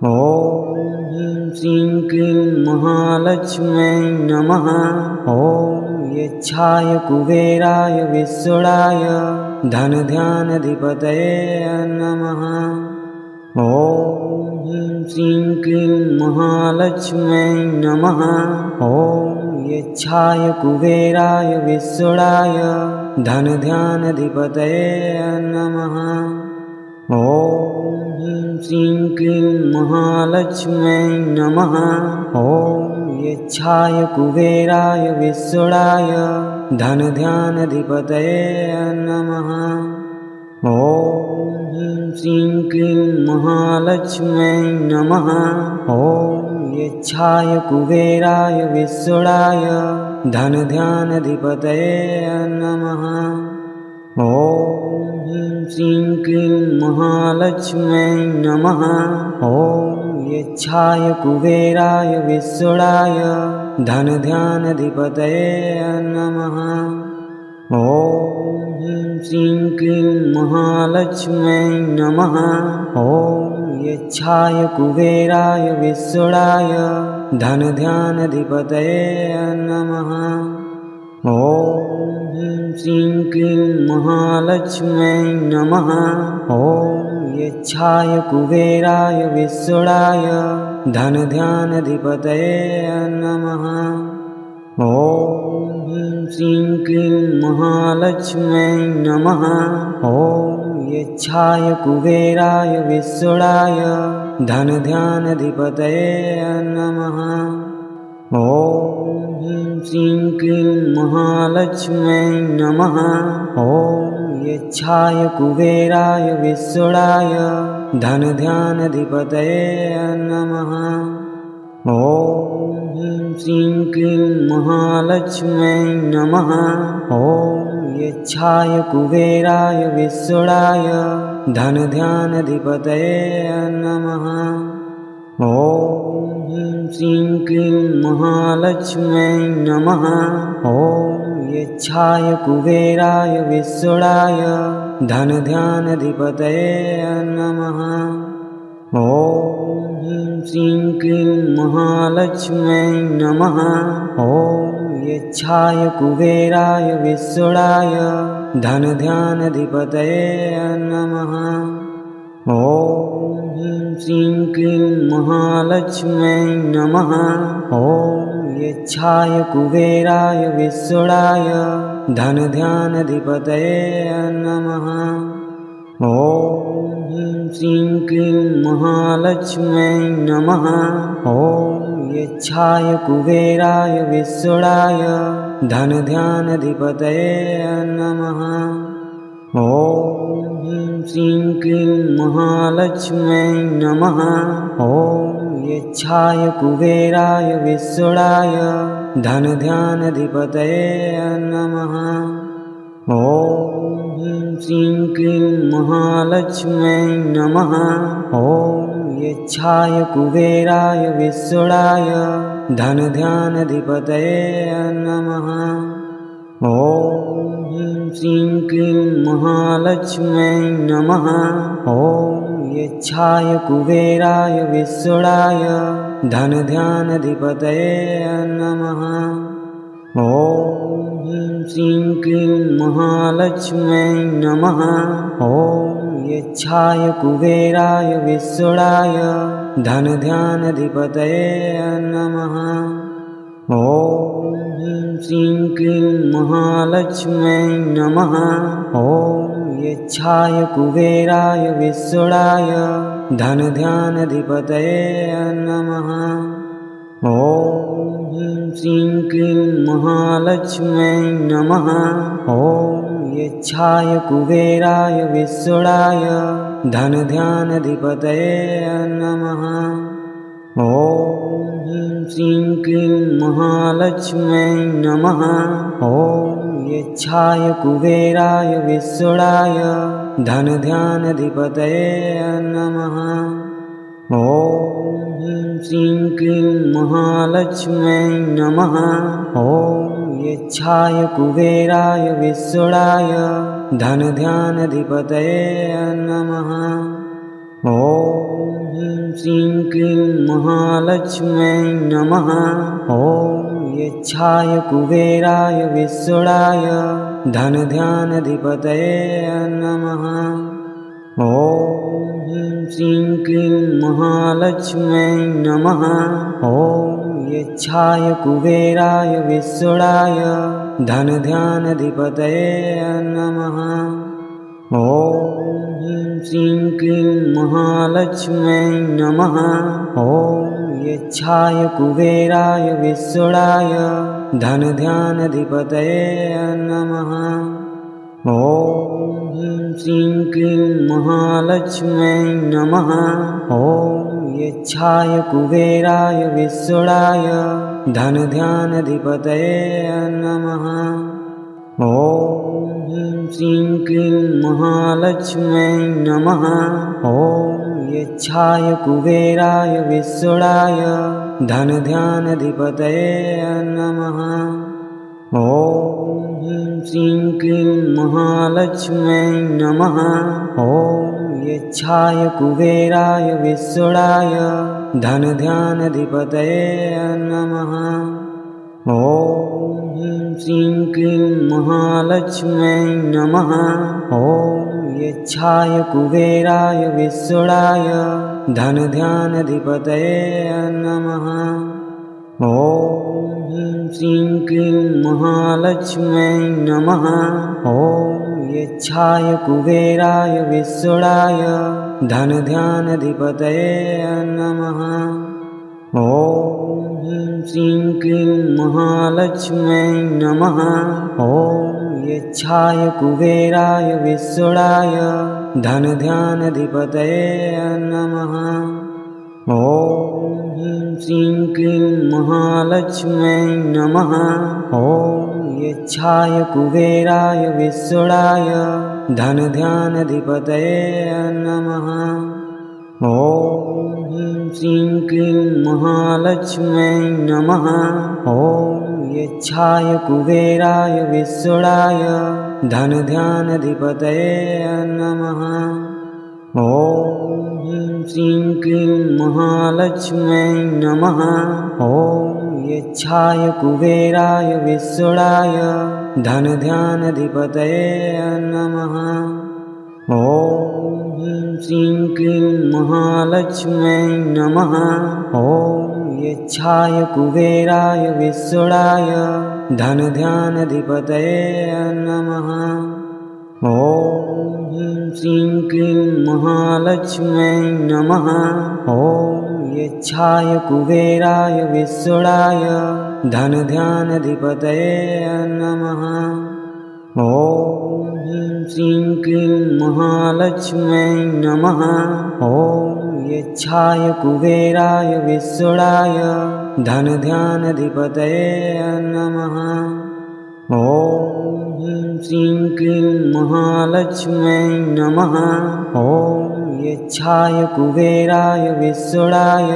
Speaker 2: ॐ ह्रीं श्रीं क्लीं महालक्ष्म्यै नमः। ॐ यच्छाय कुबेराय विश्वडाय धनध्यानाधिपतये नमः। ॐ ह्रीं श्रीं क्लीं महालक्ष्म्यै नमः। ॐ यच्छाय कुबेराय विश्वडाय धनध्यानाधिपतये नमः। ॐ ह्रीं श्रीं क्लीं महालक्ष्म्यै नमः। ॐ यच्छाय कुबेराय विश्वडाय धनध्यानाधिपतये नमः। ॐ श्रीं क्लीं महालक्ष्म्यै नमः। ॐ यच्छाय कुबेराय विश्वडाय धनध्यानाधिपतये नमः। ॐ श्रीं क्लीं महालक्ष्म्यै नमः। ॐ यच्छाय कुबेराय विश्वडाय धनध्यानाधिपतये नमः। ॐ श्रीं क्लीं महालक्ष्म्यै नमः। ॐ यच्छाय कुबेराय विश्वडाय धनध्यानाधिपतये नमः। ॐ श्रीं क्लीं महालक्ष्म्यै नमः। ॐ यच्छाय कुबेराय विश्वडाय धनध्यानाधिपतये नमः। ॐ श्रीं क्लीं महालक्ष्म्यै नमः। ॐ यच्छाय कुबेराय विश्वडाय धनध्यानाधिपतये नमः। ॐ श्रीं क्लीं महालक्ष्म्यै नमः। ॐ यच्छाय कुबेराय विश्वडाय धनध्यानाधिपतये नमः। ॐ श्रीं क्लीं महालक्ष्म्यै नमः। ॐ यच्छाय कुबेराय विश्वडाय धनध्यानाधिपतये नमः। ॐ श्रीं क्लीं महालक्ष्म्यै नमः। ॐ यच्छाय कुबेराय विश्वडाय धनध्यानाधिपतये नमः। ॐ श्रीं क्लीं महालक्ष्म्यै नमः। ॐ यच्छाय कुबेराय विश्वडाय धनध्यानाधिपतये नमः। ॐ श्रीं क्लीं महालक्ष्म्यै नमः। ॐ यच्छाय कुबेराय विश्वडाय धनध्यानाधिपतये नमः। ॐ श्रीं क्लीं महालक्ष्म्यै नमः। ॐ यच्छाय कुबेराय विश्वडाय धनध्यानाधिपतये नमः। ॐ श्रीं क्लीं महालक्ष्म्यै नमः। ॐ यच्छाय कुबेराय विश्वडाय धनध्यानाधिपतये नमः। ॐ श्रीं क्लीं महालक्ष्म्यै नमः। ॐ यच्छाय कुबेराय विश्वडाय धनध्यानाधिपतये नमः। ॐ श्रीं क्लीं महालक्ष्म्यै नमः। ॐ यच्छाय कुबेराय विश्वडाय धनध्यानाधिपतये नमः। ॐ श्रीं क्लीं महालक्ष्म्यै नमः। ॐ यच्छाय कुबेराय विश्वडाय धनध्यानाधिपतये नमः। ॐ श्रीं क्लीं महालक्ष्म्यै नमः। ॐ यच्छाय कुबेराय विश्वडाय धनध्यानाधिपतये नमः। ॐ श्रीं क्लीं महालक्ष्म्यै नमः। ॐ यच्छाय कुबेराय विश्वडाय धनध्यानाधिपतये नमः। ॐ श्रीं क्लीं महालक्ष्म्यै नमः। ॐ यच्छाय कुबेराय विश्वडाय धनध्यानाधिपतये नमः। ॐ श्रीं क्लीं महालक्ष्म्यै नमः। ॐ यच्छाय कुबेराय विश्वडाय धनध्यानाधिपतये नमः। ॐ श्रीं क्लीं महालक्ष्म्यै नमः। ॐ यच्छाय कुबेराय विश्वडाय धनध्यानाधिपतये नमः। ॐ श्रीं क्लीं महालक्ष्म्यै नमः। ॐ यच्छाय कुबेराय विश्वडाय धनध्यानाधिपतये नमः। ॐ ह्रीं श्रीं क्लीं महालक्ष्म्यै नमः। ॐ यच्छाय कुबेराय विश्वराय धनध्यानाधिपतये नमः। ॐ ह्रीं श्रीं क्लीं महालक्ष्म्यै नमः। ॐ यच्छाय कुबेराय विश्वराय धनध्यानाधिपतये नमः। ॐ ह्रीं श्रीं क्लीं महालक्ष्म्यै नमः। ॐ यच्छाय कुबेराय विश्वराय धनध्यानाधिपतये नमः। ॐ ह्रीं श्रीं क्लीं महालक्ष्म्यै नमः। ॐ यच्छाय कुबेराय विश्वराय धनध्यानाधिपतये नमः। ॐ ह्रीं श्रीं क्लीं महालक्ष्म्यै नमः। ॐ यच्छाय कुबेराय विश्वराय धनध्यानाधिपतये नमः। ॐ ह्रीं श्रीं क्लीं महालक्ष्म्यै नमः। ॐ यच्छाय कुबेराय विश्वराय धनध्यानाधिपतये नमः। ॐ ह्रीं श्रीं क्लीं महालक्ष्म्यै नमः। ॐ यच्छाय कुबेराय विश्वराय धनध्यानाधिपतये नमः। ॐ ह्रीं श्रीं क्लीं महालक्ष्म्यै नमः। ॐ यच्छाय कुबेराय विश्वराय धनध्यानाधिपतये नमः। ॐ ह्रीं श्रीं क्लीं महालक्ष्म्यै नमः। ॐ यच्छाय कुबेराय विश्वराय धनध्यानाधिपतये नमः। ॐ ह्रीं श्रीं क्लीं महालक्ष्म्यै नमः। ॐ यच्छाय कुबेराय विश्वराय धनध्यानाधिपतये नमः। ॐ ह्रीं श्रीं क्लीं महालक्ष्म्यै नमः। ॐ यच्छाय कुबेराय विश्वराय धनध्यानाधिपतये नमः। ॐ ह्रीं श्रीं क्लीं महालक्ष्म्यै नमः। ॐ यच्छाय कुबेराय विश्वराय धनध्यानाधिपतये नमः। ॐ ह्रीं श्रीं क्लीं महालक्ष्म्यै नमः। ॐ यच्छाय कुबेराय विश्वराय धनध्यानाधिपतये नमः। ॐ ह्रीं श्रीं क्लीं महालक्ष्म्यै नमः। ॐ यच्छाय कुबेराय विश्वराय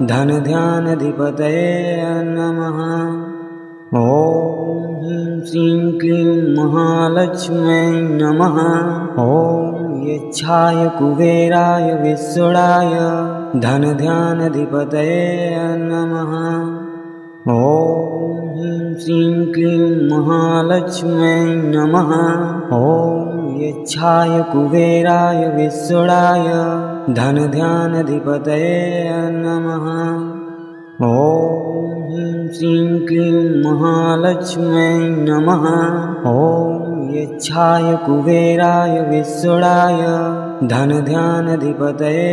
Speaker 2: धनध्यानाधिपतये नमः। ॐ ह्रीं श्रीं क्लीं महालक्ष्म्यै नमः। ॐ यच्छाय कुबेराय विश्वराय धनध्यानाधिपतये नमः। ॐ ह्रीं श्रीं क्लीं महालक्ष्म्यै नमः। ॐ यच्छाय कुबेराय विश्वराय धनध्यानाधिपतये नमः। ॐ ह्रीं श्रीं क्लीं महालक्ष्म्यै नमः। ॐ यच्छाय कुबेराय विश्वराय धनध्यानाधिपतये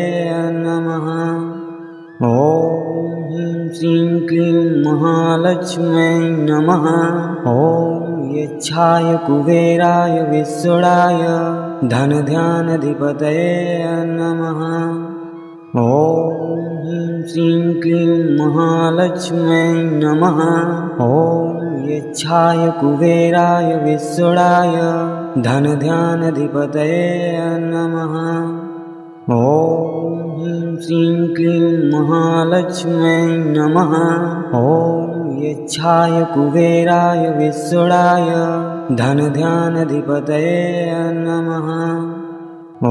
Speaker 2: नमः। ॐ ह्रीं श्रीं क्लीं महालक्ष्म्यै नमः। ॐ यच्छाय कुबेराय विश्वराय धनध्यानाधिपतये नमः। ॐ ह्रीं श्रीं क्लीं महालक्ष्म्यै नमः। ॐ यच्छाय कुबेराय विश्वराय धनध्यानाधिपतये नमः। ॐ ह्रीं श्रीं क्लीं महालक्ष्म्यै नमः। ॐ यच्छाय कुबेराय विश्वराय धनध्यानाधिपतये नमः। ॐ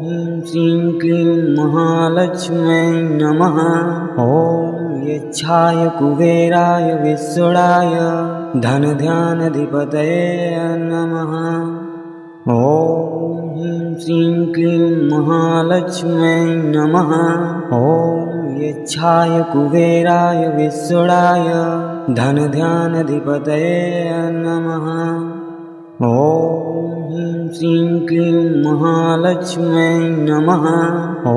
Speaker 2: ह्रीं श्रीं क्लीं महालक्ष्म्यै नमः। ॐ यच्छाय कुबेराय विश्वराय धनध्यानाधिपतये नमः। ॐ ह्रीं श्रीं क्लीं महालक्ष्म्यै नमः। ॐ यच्छाय कुबेराय विश्वराय धनध्यानाधिपतये नमः। ॐ ह्रीं श्रीं क्लीं महालक्ष्म्यै नमः। ॐ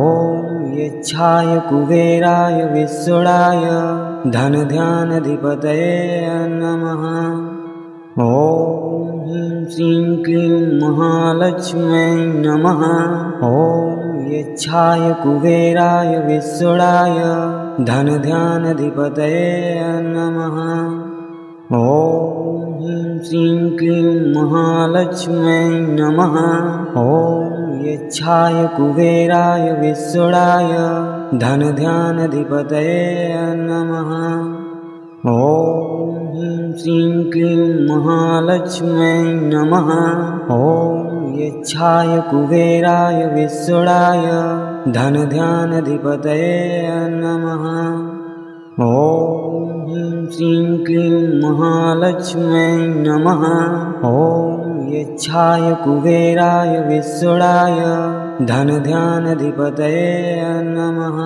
Speaker 2: यच्छाय कुबेराय विश्वराय धनध्यानाधिपतये नमः। ॐ ह्रीं श्रीं क्लीं महालक्ष्म्यै नमः। ॐ यच्छाय कुबेराय विश्वराय धनध्यानाधिपतये नमः। ॐ ह्रीं श्रीं क्लीं महालक्ष्म्यै नमः। ॐ यच्छाय कुबेराय विश्वराय धनध्यानाधिपतये नमः। ॐ ह्रीं श्रीं क्लीं महालक्ष्म्यै नमः। ॐ यच्छाय कुबेराय विश्वराय धनध्यानाधिपतये नमः। ॐ ह्रीं श्रीं क्लीं महालक्ष्म्यै नमः। ॐ यच्छाय कुबेराय विश्वराय धनध्यानाधिपतये नमः।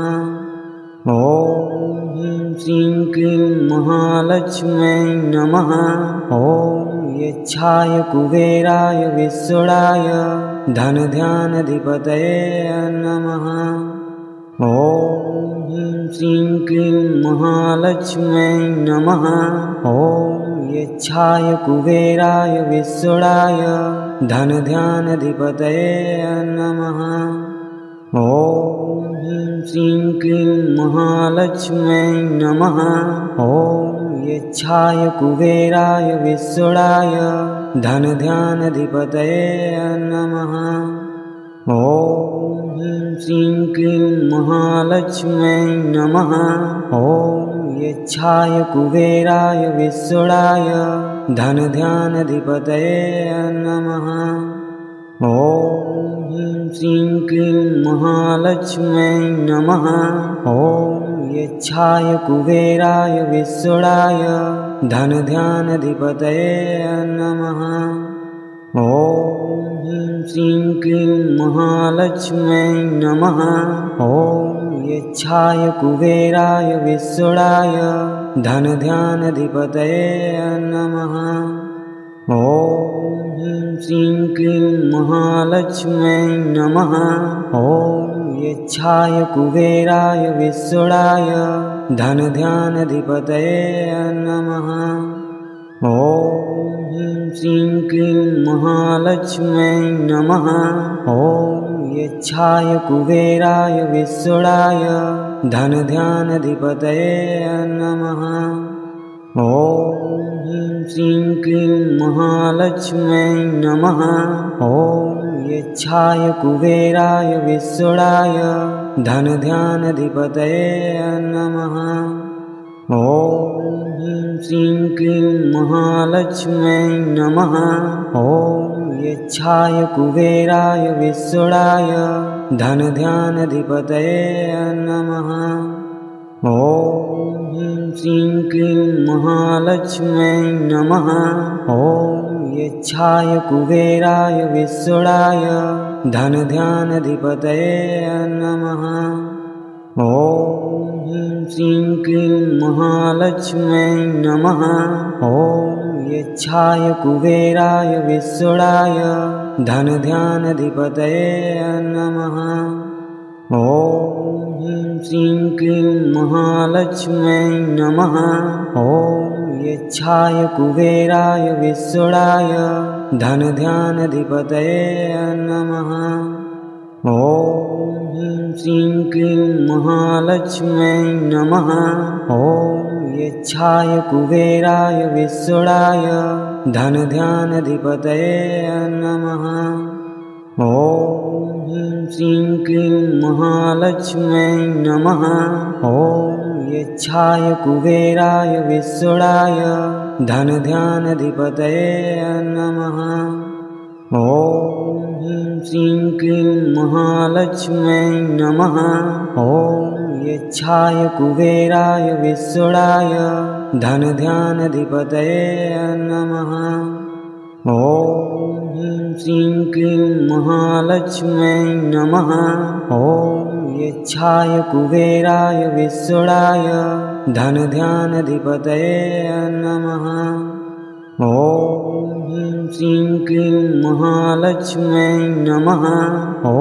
Speaker 2: ॐ ह्रीं श्रीं क्लीं महालक्ष्म्यै नमः। ॐ यच्छाय कुबेराय विश्वराय धनध्यानाधिपतये नमः। ॐ ह्रीं श्रीं क्लीं महालक्ष्म्यै नमः। ॐ यच्छाय कुबेराय विश्वराय धनध्यानाधिपतये नमः। ॐ ह्रीं श्रीं क्लीं महालक्ष्म्यै नमः। ॐ यच्छाय कुबेराय विश्वराय धनध्यानाधिपतये नमः। ॐ ह्रीं श्रीं क्लीं महालक्ष्म्यै नमः। ॐ यच्छाय कुबेराय विश्वराय धनध्यानाधिपतये नमः। ॐ ह्रीं श्रीं क्लीं महालक्ष्म्यै नमः। ॐ यच्छाय कुबेराय विश्वराय धनध्यानाधिपतये नमः। ॐ ह्रीं श्रीं क्लीं महालक्ष्म्यै नमः। ॐ यच्छाय कुबेराय विश्वराय धनध्यानाधिपतये नमः। ॐ ह्रीं श्रीं क्लीं महालक्ष्म्यै नमः। ॐ यच्छाय कुबेराय विश्वराय धनध्यानाधिपतये नमः। ॐ ह्रीं श्रीं क्लीं महालक्ष्म्यै नमः। ॐ यच्छाय कुबेराय विश्वराय धनध्यानाधिपतये नमः। ॐ ह्रीं श्रीं क्लीं महालक्ष्म्यै नमः। ॐ यच्छाय कुबेराय विश्वराय धनध्यानाधिपतये नमः। ॐ ह्रीं श्रीं क्लीं महालक्ष्म्यै नमः। ॐ यच्छाय कुबेराय विश्वराय धनध्यानाधिपतये नमः। ॐ ह्रीं श्रीं क्लीं महालक्ष्म्यै नमः। ॐ यच्छाय कुबेराय विश्वराय धनध्यानाधिपतये नमः। ॐ ह्रीं श्रीं क्लीं महालक्ष्म्यै नमः। ॐ यच्छाय कुबेराय विश्वराय धनध्यानाधिपतये नमः। ॐ ह्रीं श्रीं क्लीं महालक्ष्म्यै नमः। ॐ यच्छाय कुबेराय विश्वराय धनध्यानाधिपतये नमः। ॐ ह्रीं श्रीं क्लीं महालक्ष्म्यै नमः। ॐ यच्छाय कुबेराय विश्वराय धनध्यानाधिपतये नमः। ॐ ह्रीं श्रीं क्लीं महालक्ष्म्यै नमः। ॐ यच्छाय कुबेराय विश्वराय धनध्यानाधिपतये नमः। ॐ ह्रीं श्रीं क्लीं महालक्ष्म्यै नमः। ॐ यच्छाय कुबेराय विश्वराय धनध्यानाधिपतये नमः। ॐ ह्रीं श्रीं क्लीं महालक्ष्म्यै नमः। ॐ यच्छाय कुबेराय विश्वराय धनध्यानाधिपतये नमः। ॐ ह्रीं श्रीं क्लीं महालक्ष्म्यै नमः। ॐ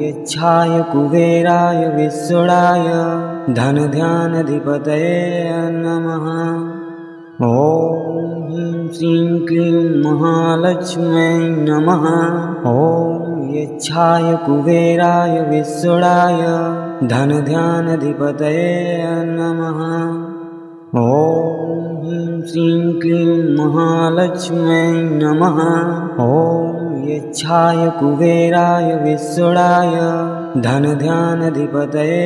Speaker 2: यच्छाय कुबेराय विश्वराय धनध्यानाधिपतये नमः। ॐ ह्रीं श्रीं क्लीं महालक्ष्म्यै नमः। ॐ यच्छाय कुबेराय विश्वराय धनध्यानाधिपतये नमः। ॐ ह्रीं श्रीं क्लीं महालक्ष्म्यै नमः। ॐ यच्छाय कुबेराय विश्वराय धनध्यानाधिपतये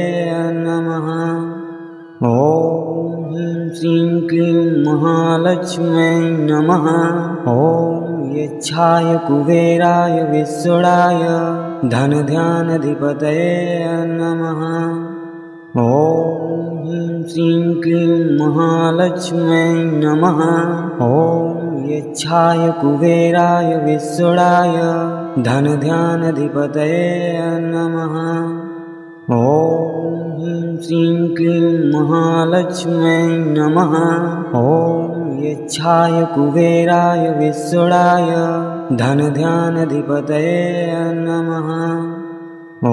Speaker 2: नमः। ॐ ह्रीं श्रीं क्लीं महालक्ष्म्यै नमः। ॐ यच्छाय कुबेराय विश्वराय धनध्यानाधिपतये नमः। ॐ ह्रीं श्रीं क्लीं महालक्ष्म्यै नमः। ॐ यच्छाय कुबेराय विश्वराय धनध्यानाधिपतये नमः। ॐ ह्रीं श्रीं क्लीं महालक्ष्म्यै नमः। ॐ यच्छाय कुबेराय विश्वराय धनध्यानाधिपतये नमः। ॐ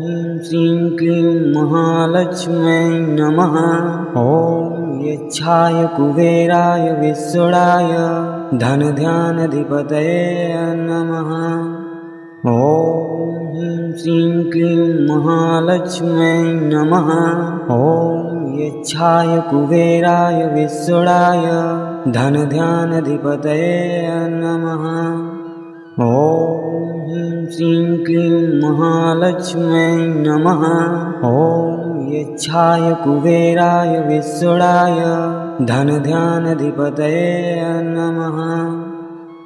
Speaker 2: ह्रीं श्रीं क्लीं महालक्ष्म्यै नमः। ॐ यच्छाय कुबेराय विश्वराय धनध्यानाधिपतये नमः। ॐ ह्रीं श्रीं क्लीं महालक्ष्म्यै नमः। ॐ यच्छाय कुबेराय विश्वराय धनध्यानाधिपतये नमः। ॐ ह्रीं श्रीं क्लीं महालक्ष्म्यै नमः। ॐ यच्छाय कुबेराय विश्वराय धनध्यानाधिपतये नमः।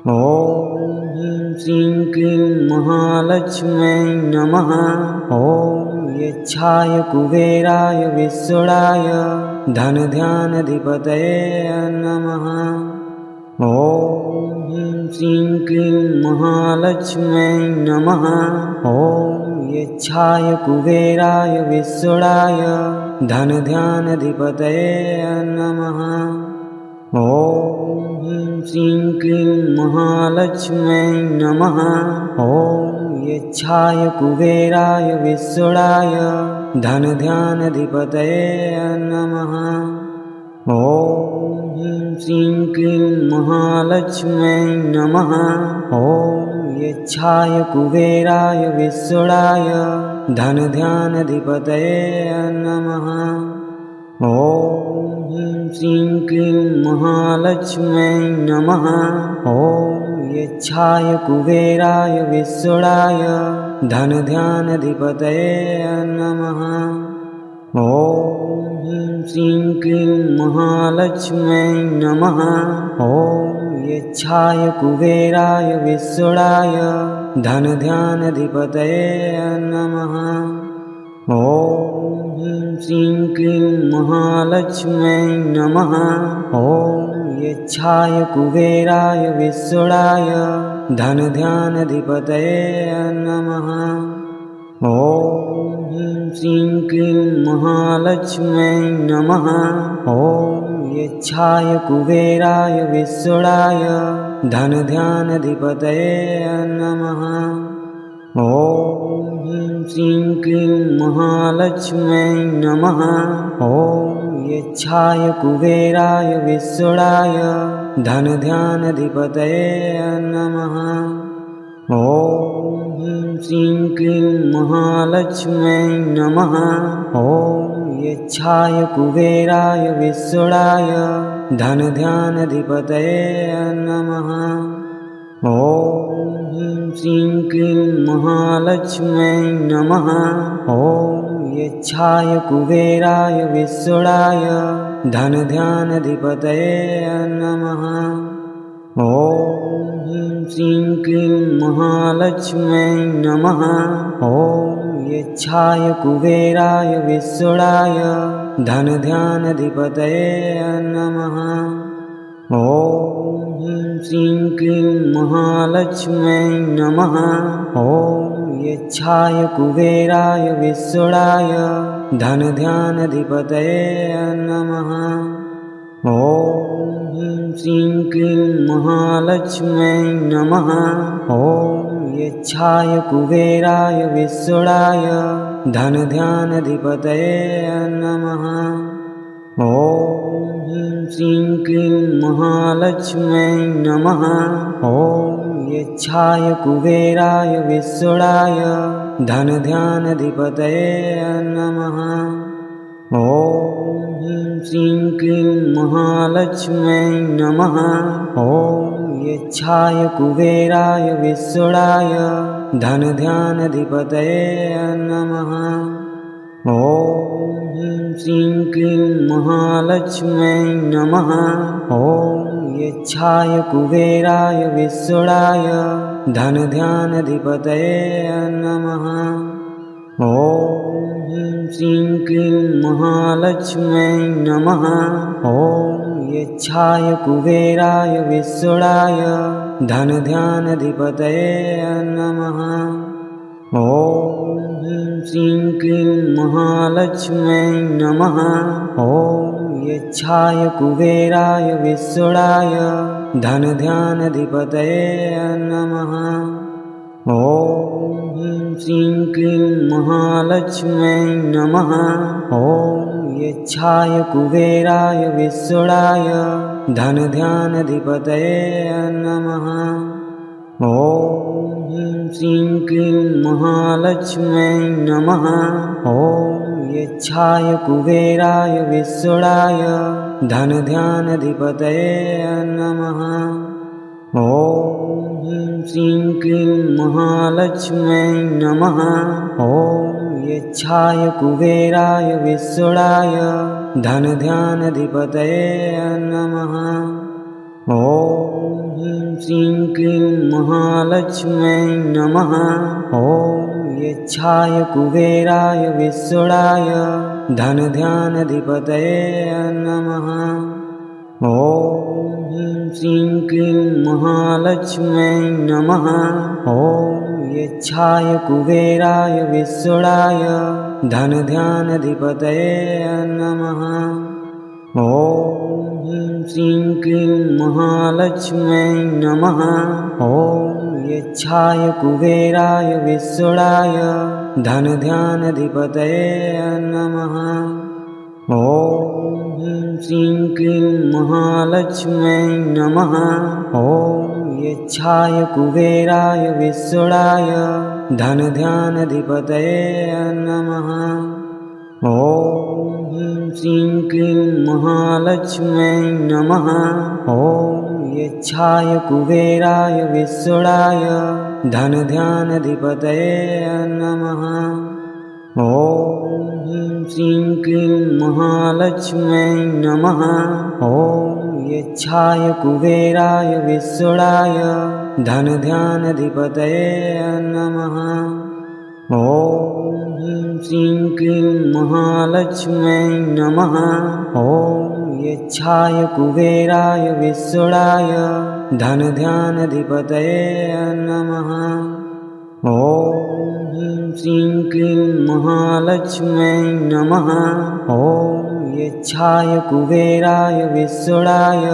Speaker 2: ॐ ह्रीं श्रीं क्लीं महालक्ष्म्यै नमः। ॐ यच्छाय कुबेराय विश्वराय धनध्यानाधिपतये नमः। ॐ ह्रीं श्रीं क्लीं महालक्ष्म्यै नमः। ॐ यच्छाय कुबेराय विश्वराय धनध्यानाधिपतये नमः। ॐ ह्रीं श्रीं क्लीं महालक्ष्म्यै नमः। ॐ यच्छाय कुबेराय विश्वराय धनध्यानाधिपतये नमः। ॐ ह्रीं श्रीं क्लीं महालक्ष्म्यै नमः। ॐ यच्छाय कुबेराय विश्वराय धनध्यानाधिपतये नमः। ॐ ह्रीं श्रीं क्लीं महालक्ष्म्यै नमः। ॐ यच्छाय कुबेराय विश्वराय धनध्यानाधिपतये नमः। ॐ ह्रीं श्रीं क्लीं महालक्ष्म्यै नमः। ॐ यच्छाय कुबेराय विश्वराय धनध्यानाधिपतये नमः। ॐ ह्रीं श्रीं क्लीं महालक्ष्म्यै नमः। ॐ यच्छाय कुबेराय विश्वराय धनध्यानाधिपतये नमः। ॐ ह्रीं श्रीं क्लीं महालक्ष्म्यै नमः। ॐ यच्छाय कुबेराय विश्वराय धनध्यानाधिपतये नमः। ॐ ह्रीं श्रीं क्लीं महालक्ष्म्यै नमः। ॐ यच्छाय कुबेराय विश्वराय धनध्यानाधिपतये नमः। ॐ ह्रीं श्रीं क्लीं महालक्ष्म्यै नमः। ॐ यच्छाय कुबेराय विश्वराय धनध्यानाधिपतये नमः। ॐ ह्रीं श्रीं क्लीं महालक्ष्म्यै नमः। ॐ यच्छाय कुबेराय विश्वराय धनध्यानाधिपतये नमः। ॐ ह्रीं श्रीं क्लीं महालक्ष्म्यै नमः। ॐ यच्छाय कुबेराय विश्वराय धनध्यानाधिपतये नमः। ॐ ह्रीं श्रीं क्लीं महालक्ष्म्यै नमः। ॐ यच्छाय कुबेराय विश्वराय धनध्यानाधिपतये नमः। ॐ ह्रीं श्रीं क्लीं महालक्ष्म्यै नमः। ॐ यच्छाय कुबेराय विश्वडाय धनध्यानाधिपतये नमः। ॐ ह्रीं श्रीं क्लीं महालक्ष्म्यै नमः। ॐ यच्छाय कुबेराय विश्वडाय धनध्यानाधिपतये नमः। ॐ ह्रीं श्रीं क्लीं महालक्ष्म्यै नमः। ॐ यच्छाय कुबेराय विश्वडाय धनध्यानाधिपतये नमः। ॐ ह्रीं श्रीं क्लीं महालक्ष्म्यै नमः। ॐ यच्छाय कुबेराय विश्वडाय धनध्यानाधिपतये नमः। ॐ ह्रीं श्रीं क्लीं महालक्ष्म्यै नमः। ॐ यच्छाय कुबेराय विश्वडाय धनध्यानाधिपतये नमः। ॐ ह्रीं श्रीं क्लीं महालक्ष्म्यै नमः। ॐ यच्छाय कुबेराय विश्वडाय धनध्यानाधिपतये नमः। ॐ ह्रीं श्रीं क्लीं महालक्ष्म्यै नमः। ॐ यच्छाय कुबेराय विश्वडाय धनध्यानाधिपतये नमः। ॐ ह्रीं श्रीं क्लीं महालक्ष्म्यै नमः। ॐ यच्छाय कुबेराय विश्वडाय धनध्यानाधिपतये नमः। ॐ ह्रीं श्रीं क्लीं महालक्ष्म्यै नमः। ॐ यच्छाय कुबेराय विश्वडाय धनध्यानाधिपतये नमः। ॐ ह्रीं श्रीं क्लीं महालक्ष्म्यै नमः। ॐ यच्छाय कुबेराय विश्वडाय धनध्यानाधिपतये नमः। ॐ ह्रीं श्रीं क्लीं महालक्ष्म्यै नमः। ॐ यच्छाय कुबेराय विश्वडाय धनध्यानाधिपतये नमः। ॐ ह्रीं श्रीं क्लीं महालक्ष्म्यै नमः। ॐ यच्छाय कुबेराय विश्वडाय धनध्यानाधिपतये नमः। ॐ ह्रीं श्रीं क्लीं महालक्ष्म्यै नमः। ॐ यच्छाय कुबेराय विश्वडाय धनध्यानाधिपतये नमः। ॐ ह्रीं श्रीं क्लीं महालक्ष्म्यै नमः। ॐ यच्छाय कुबेराय विश्वडाय धनध्यानाधिपतये नमः। ॐ ह्रीं श्रीं क्लीं महालक्ष्म्यै नमः। ॐ यच्छाय कुबेराय विश्वडाय धनध्यानाधिपतये नमः। ॐ ह्रीं श्रीं क्लीं महालक्ष्म्यै नमः। ॐ यच्छाय कुबेराय विश्वडाय धनध्यानाधिपतये नमः। ॐ ह्रीं श्रीं क्लीं महालक्ष्म्यै नमः। ॐ यच्छाय कुबेराय विश्वडाय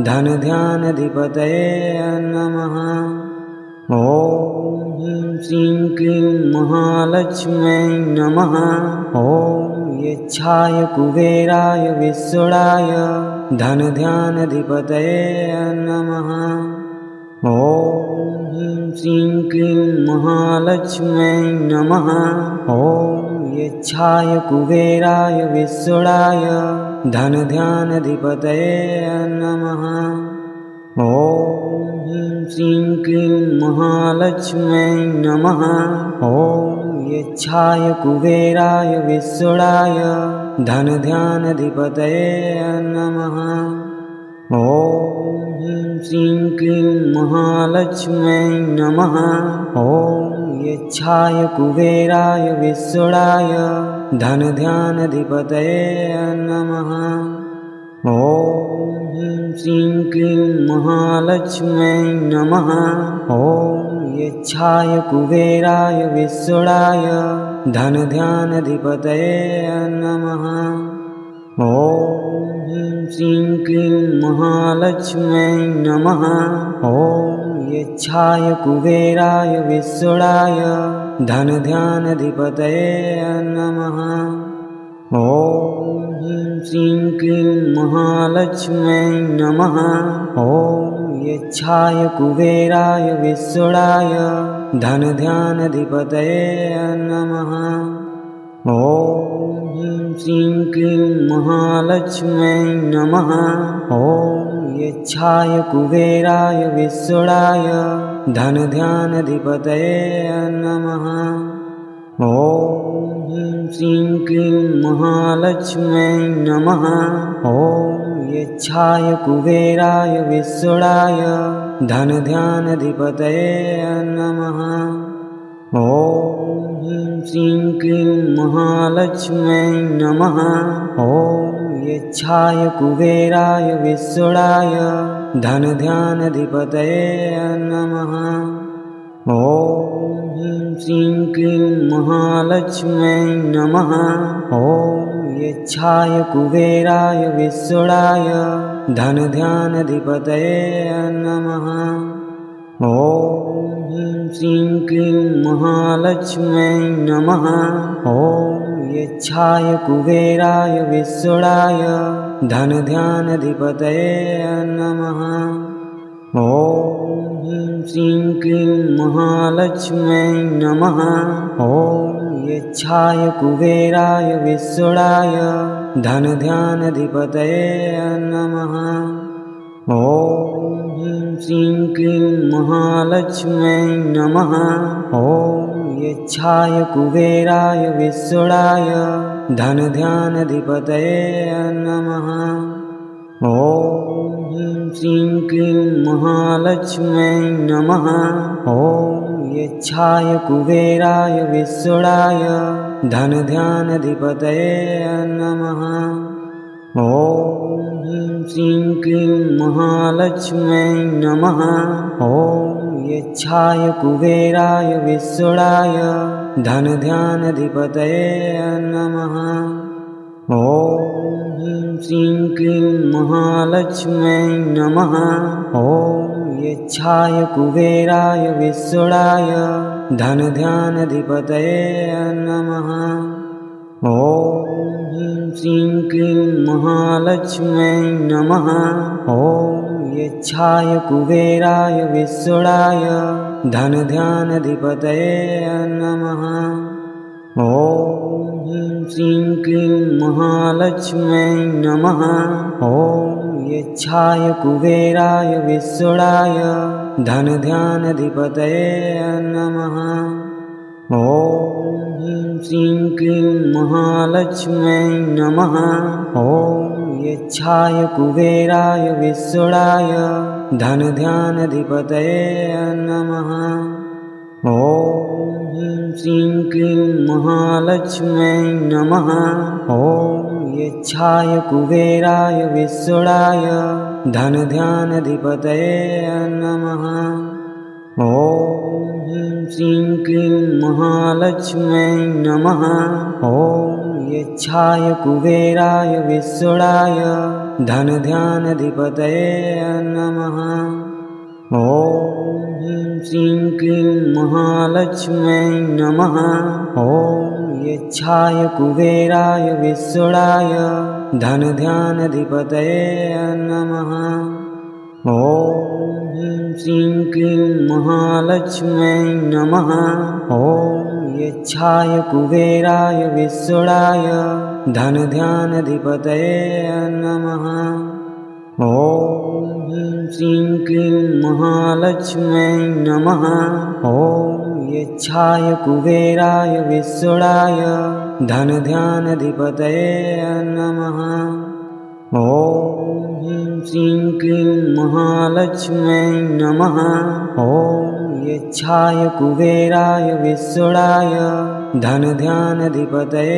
Speaker 2: धनध्यानाधिपतये नमः। ॐ ह्रीं श्रीं क्लीं महालक्ष्म्यै नमः। ॐ यच्छाय कुबेराय विश्वडाय धनध्यानाधिपतये नमः। ॐ ह्रीं श्रीं क्लीं महालक्ष्म्यै नमः। ॐ यच्छाय कुबेराय विश्वडाय धनध्यानाधिपतये नमः। ॐ ह्रीं श्रीं क्लीं महालक्ष्म्यै नमः। ॐ यच्छाय कुबेराय विश्वडाय धनध्यानाधिपतये नमः। ॐ ह्रीं श्रीं क्लीं महालक्ष्म्यै नमः। ॐ यच्छाय कुबेराय विश्वडाय धनध्यानाधिपतये नमः। ॐ ह्रीं श्रीं क्लीं महालक्ष्म्यै नमः। ॐ यच्छाय कुबेराय विश्वडाय धनध्यानाधिपतये नमः। ॐ ह्रीं श्रीं क्लीं महालक्ष्म्यै नमः। ॐ यच्छाय कुबेराय विश्वराय धनध्यानाधिपतये नमः। ॐ ह्रीं श्रीं क्लीं महालक्ष्म्यै नमः। ॐ यच्छाय कुबेराय विश्वराय धनध्यानाधिपतये नमः। ॐ ह्रीं श्रीं क्लीं महालक्ष्म्यै नमः। ॐ यच्छाय कुबेराय विश्वराय धनध्यानाधिपतये नमः। ॐ ह्रीं श्रीं क्लीं महालक्ष्म्यै नमः। ॐ यच्छाय कुबेराय विश्वराय धनध्यानाधिपतये नमः। ॐ ह्रीं श्रीं क्लीं महालक्ष्म्यै नमः। ॐ यच्छाय कुबेराय विश्वराय धनध्यानाधिपतये नमः। ॐ ह्रीं श्रीं क्लीं महालक्ष्म्यै नमः। ॐ यच्छाय कुबेराय विश्वराय धनध्यानाधिपतये नमः। ॐ ह्रीं श्रीं क्लीं महालक्ष्म्यै नमः। ॐ यच्छाय कुबेराय विश्वराय धनध्यानाधिपतये नमः। ॐ ह्रीं श्रीं क्लीं महालक्ष्म्यै नमः। ॐ यच्छाय कुबेराय विश्वराय धनध्यानाधिपतये नमः। ॐ ह्रीं श्रीं क्लीं महालक्ष्म्यै नमः। ॐ यच्छाय कुबेराय विश्वराय धनध्यानाधिपतये नमः। ॐ ह्रीं श्रीं क्लीं महालक्ष्म्यै नमः। ॐ यच्छाय कुबेराय विश्वराय धनध्यानाधिपतये नमः। ॐ ह्रीं श्रीं क्लीं महालक्ष्म्यै नमः। ॐ यच्छाय कुबेराय विश्वराय धनध्यानाधिपतये नमः। ॐ ह्रीं श्रीं क्लीं महालक्ष्म्यै नमः। ॐ यच्छाय कुबेराय विश्वराय धनध्यानाधिपतये नमः। ॐ ह्रीं श्रीं क्लीं महालक्ष्म्यै नमः। ॐ यच्छाय कुबेराय विश्वराय धनध्यानाधिपतये नमः। ॐ ह्रीं श्रीं क्लीं महालक्ष्म्यै नमः। ॐ यच्छाय कुबेराय विश्वराय धनध्यानाधिपतये नमः। ॐ ह्रीं श्रीं क्लीं महालक्ष्म्यै नमः। ॐ यच्छाय कुबेराय विश्वराय धनध्यानाधिपतये नमः। ॐ ह्रीं श्रीं क्लीं महालक्ष्म्यै नमः। ॐ यच्छाय कुबेराय विश्वराय धनध्यानाधिपतये नमः। ॐ ह्रीं श्रीं क्लीं महालक्ष्म्यै नमः। ॐ यच्छाय कुबेराय विश्वराय धनध्यानाधिपतये नमः। ॐ ह्रीं श्रीं क्लीं महालक्ष्म्यै नमः। ॐ यच्छाय कुबेराय विश्वराय धनध्यानाधिपतये नमः। ॐ ह्रीं श्रीं क्लीं महालक्ष्म्यै नमः। ॐ यच्छाय कुबेराय विश्वराय धनध्यानाधिपतये नमः। ॐ ह्रीं श्रीं क्लीं महालक्ष्म्यै नमः। ॐ यच्छाय कुबेराय विश्वराय धनध्यानाधिपतये नमः। ॐ ह्रीं श्रीं क्लीं महालक्ष्म्यै नमः। ॐ यच्छाय कुबेराय विश्वराय धनध्यानाधिपतये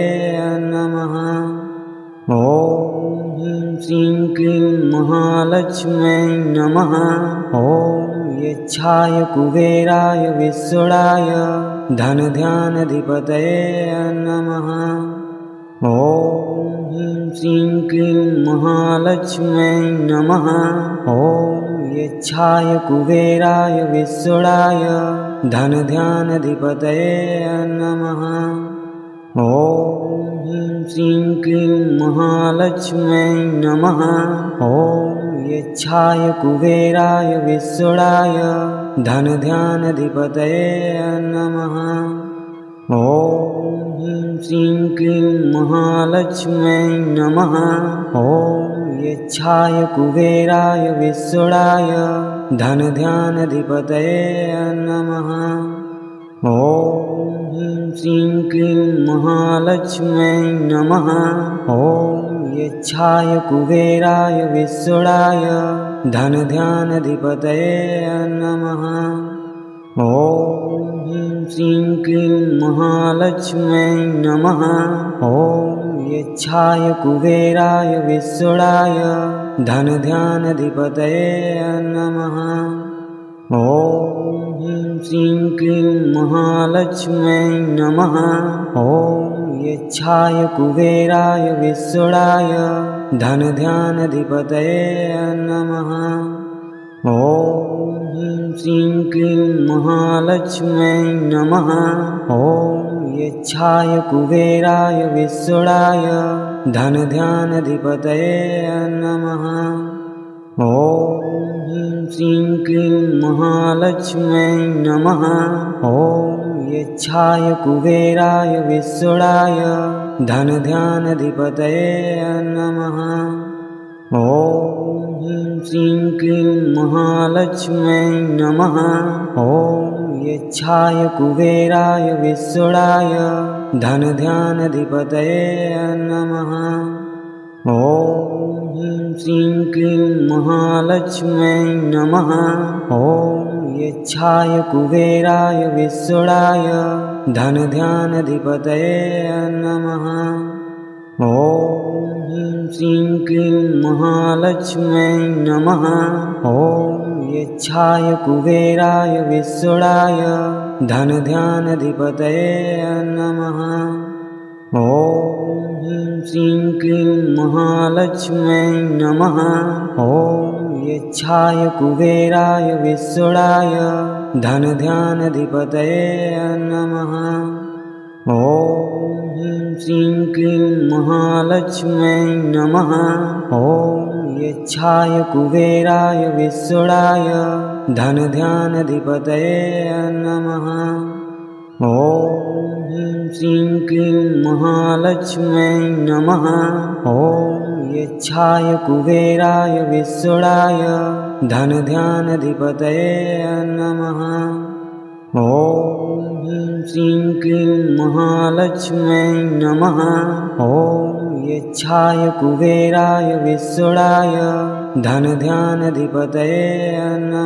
Speaker 2: नमः। ॐ ह्रीं श्रीं क्लीं महालक्ष्म्यै नमः। ॐ यच्छाय कुबेराय विश्वराय धनध्यानाधिपतये नमः। ॐ ह्रीं श्रीं क्लीं महालक्ष्म्यै नमः। ॐ यच्छाय कुबेराय विश्वराय धनध्यानाधिपतये नमः। ॐ श्रीं क्लीं महालक्ष्म्यै नमः। ॐ यच्छाय कुबेराय विश्वराय धनध्यानाधिपतये नमः। ॐ श्रीं क्लीं महालक्ष्म्यै नमः। ॐ यच्छाय कुबेराय विश्वराय धनध्यानाधिपतये नमः। ॐ श्रीं क्लीं महालक्ष्म्यै नमः। ॐ यच्छाय कुबेराय विश्वराय धनध्यानाधिपतये नमः। ॐ श्रीं क्लीं महालक्ष्म्यै नमः। ॐ यच्छाय कुबेराय विश्वराय धनध्यानाधिपतये नमः। ॐ श्रीं क्लीं महालक्ष्म्यै नमः। ॐ यच्छाय कुबेराय विश्वराय धनध्यानाधिपतये नमः। ॐ श्रीं क्लीं महालक्ष्म्यै नमः। ॐ यच्छाय कुबेराय विश्वराय धनध्यानाधिपतये नमः। ॐ श्रीं क्लीं महालक्ष्म्यै नमः। ॐ यच्छाय कुबेराय विश्वराय धनध्यानाधिपतये नमः। ॐ श्रीं क्लीं महालक्ष्म्यै नमः। ॐ यच्छाय कुबेराय विश्वराय धनध्यानाधिपतये नमः। ॐ श्रीं क्लीं महालक्ष्म्यै नमः। ॐ यच्छाय कुबेराय विश्वराय धनध्यानाधिपतये नमः। ॐ श्रीं क्लीं महालक्ष्म्यै नमः। ॐ यच्छाय कुबेराय विश्वराय धनध्यानाधिपतये नमः। ॐ श्रीं क्लीं महालक्ष्म्यै नमः। ॐ यच्छाय कुबेराय विश्वराय धनध्यानाधिपतये नमः। ॐ श्रीं क्लीं महालक्ष्म्यै नमः। ॐ यच्छाय कुबेराय विश्वराय धनध्यानाधिपतये नमः। ॐ श्रीं क्लीं महालक्ष्म्यै नमः। ॐ यच्छाय कुबेराय विश्वराय धनध्यानाधिपतये नमः। ॐ श्रीं क्लीं महालक्ष्म्यै नमः। ॐ यच्छाय कुबेराय विश्वराय धनध्यानाधिपतये नमः।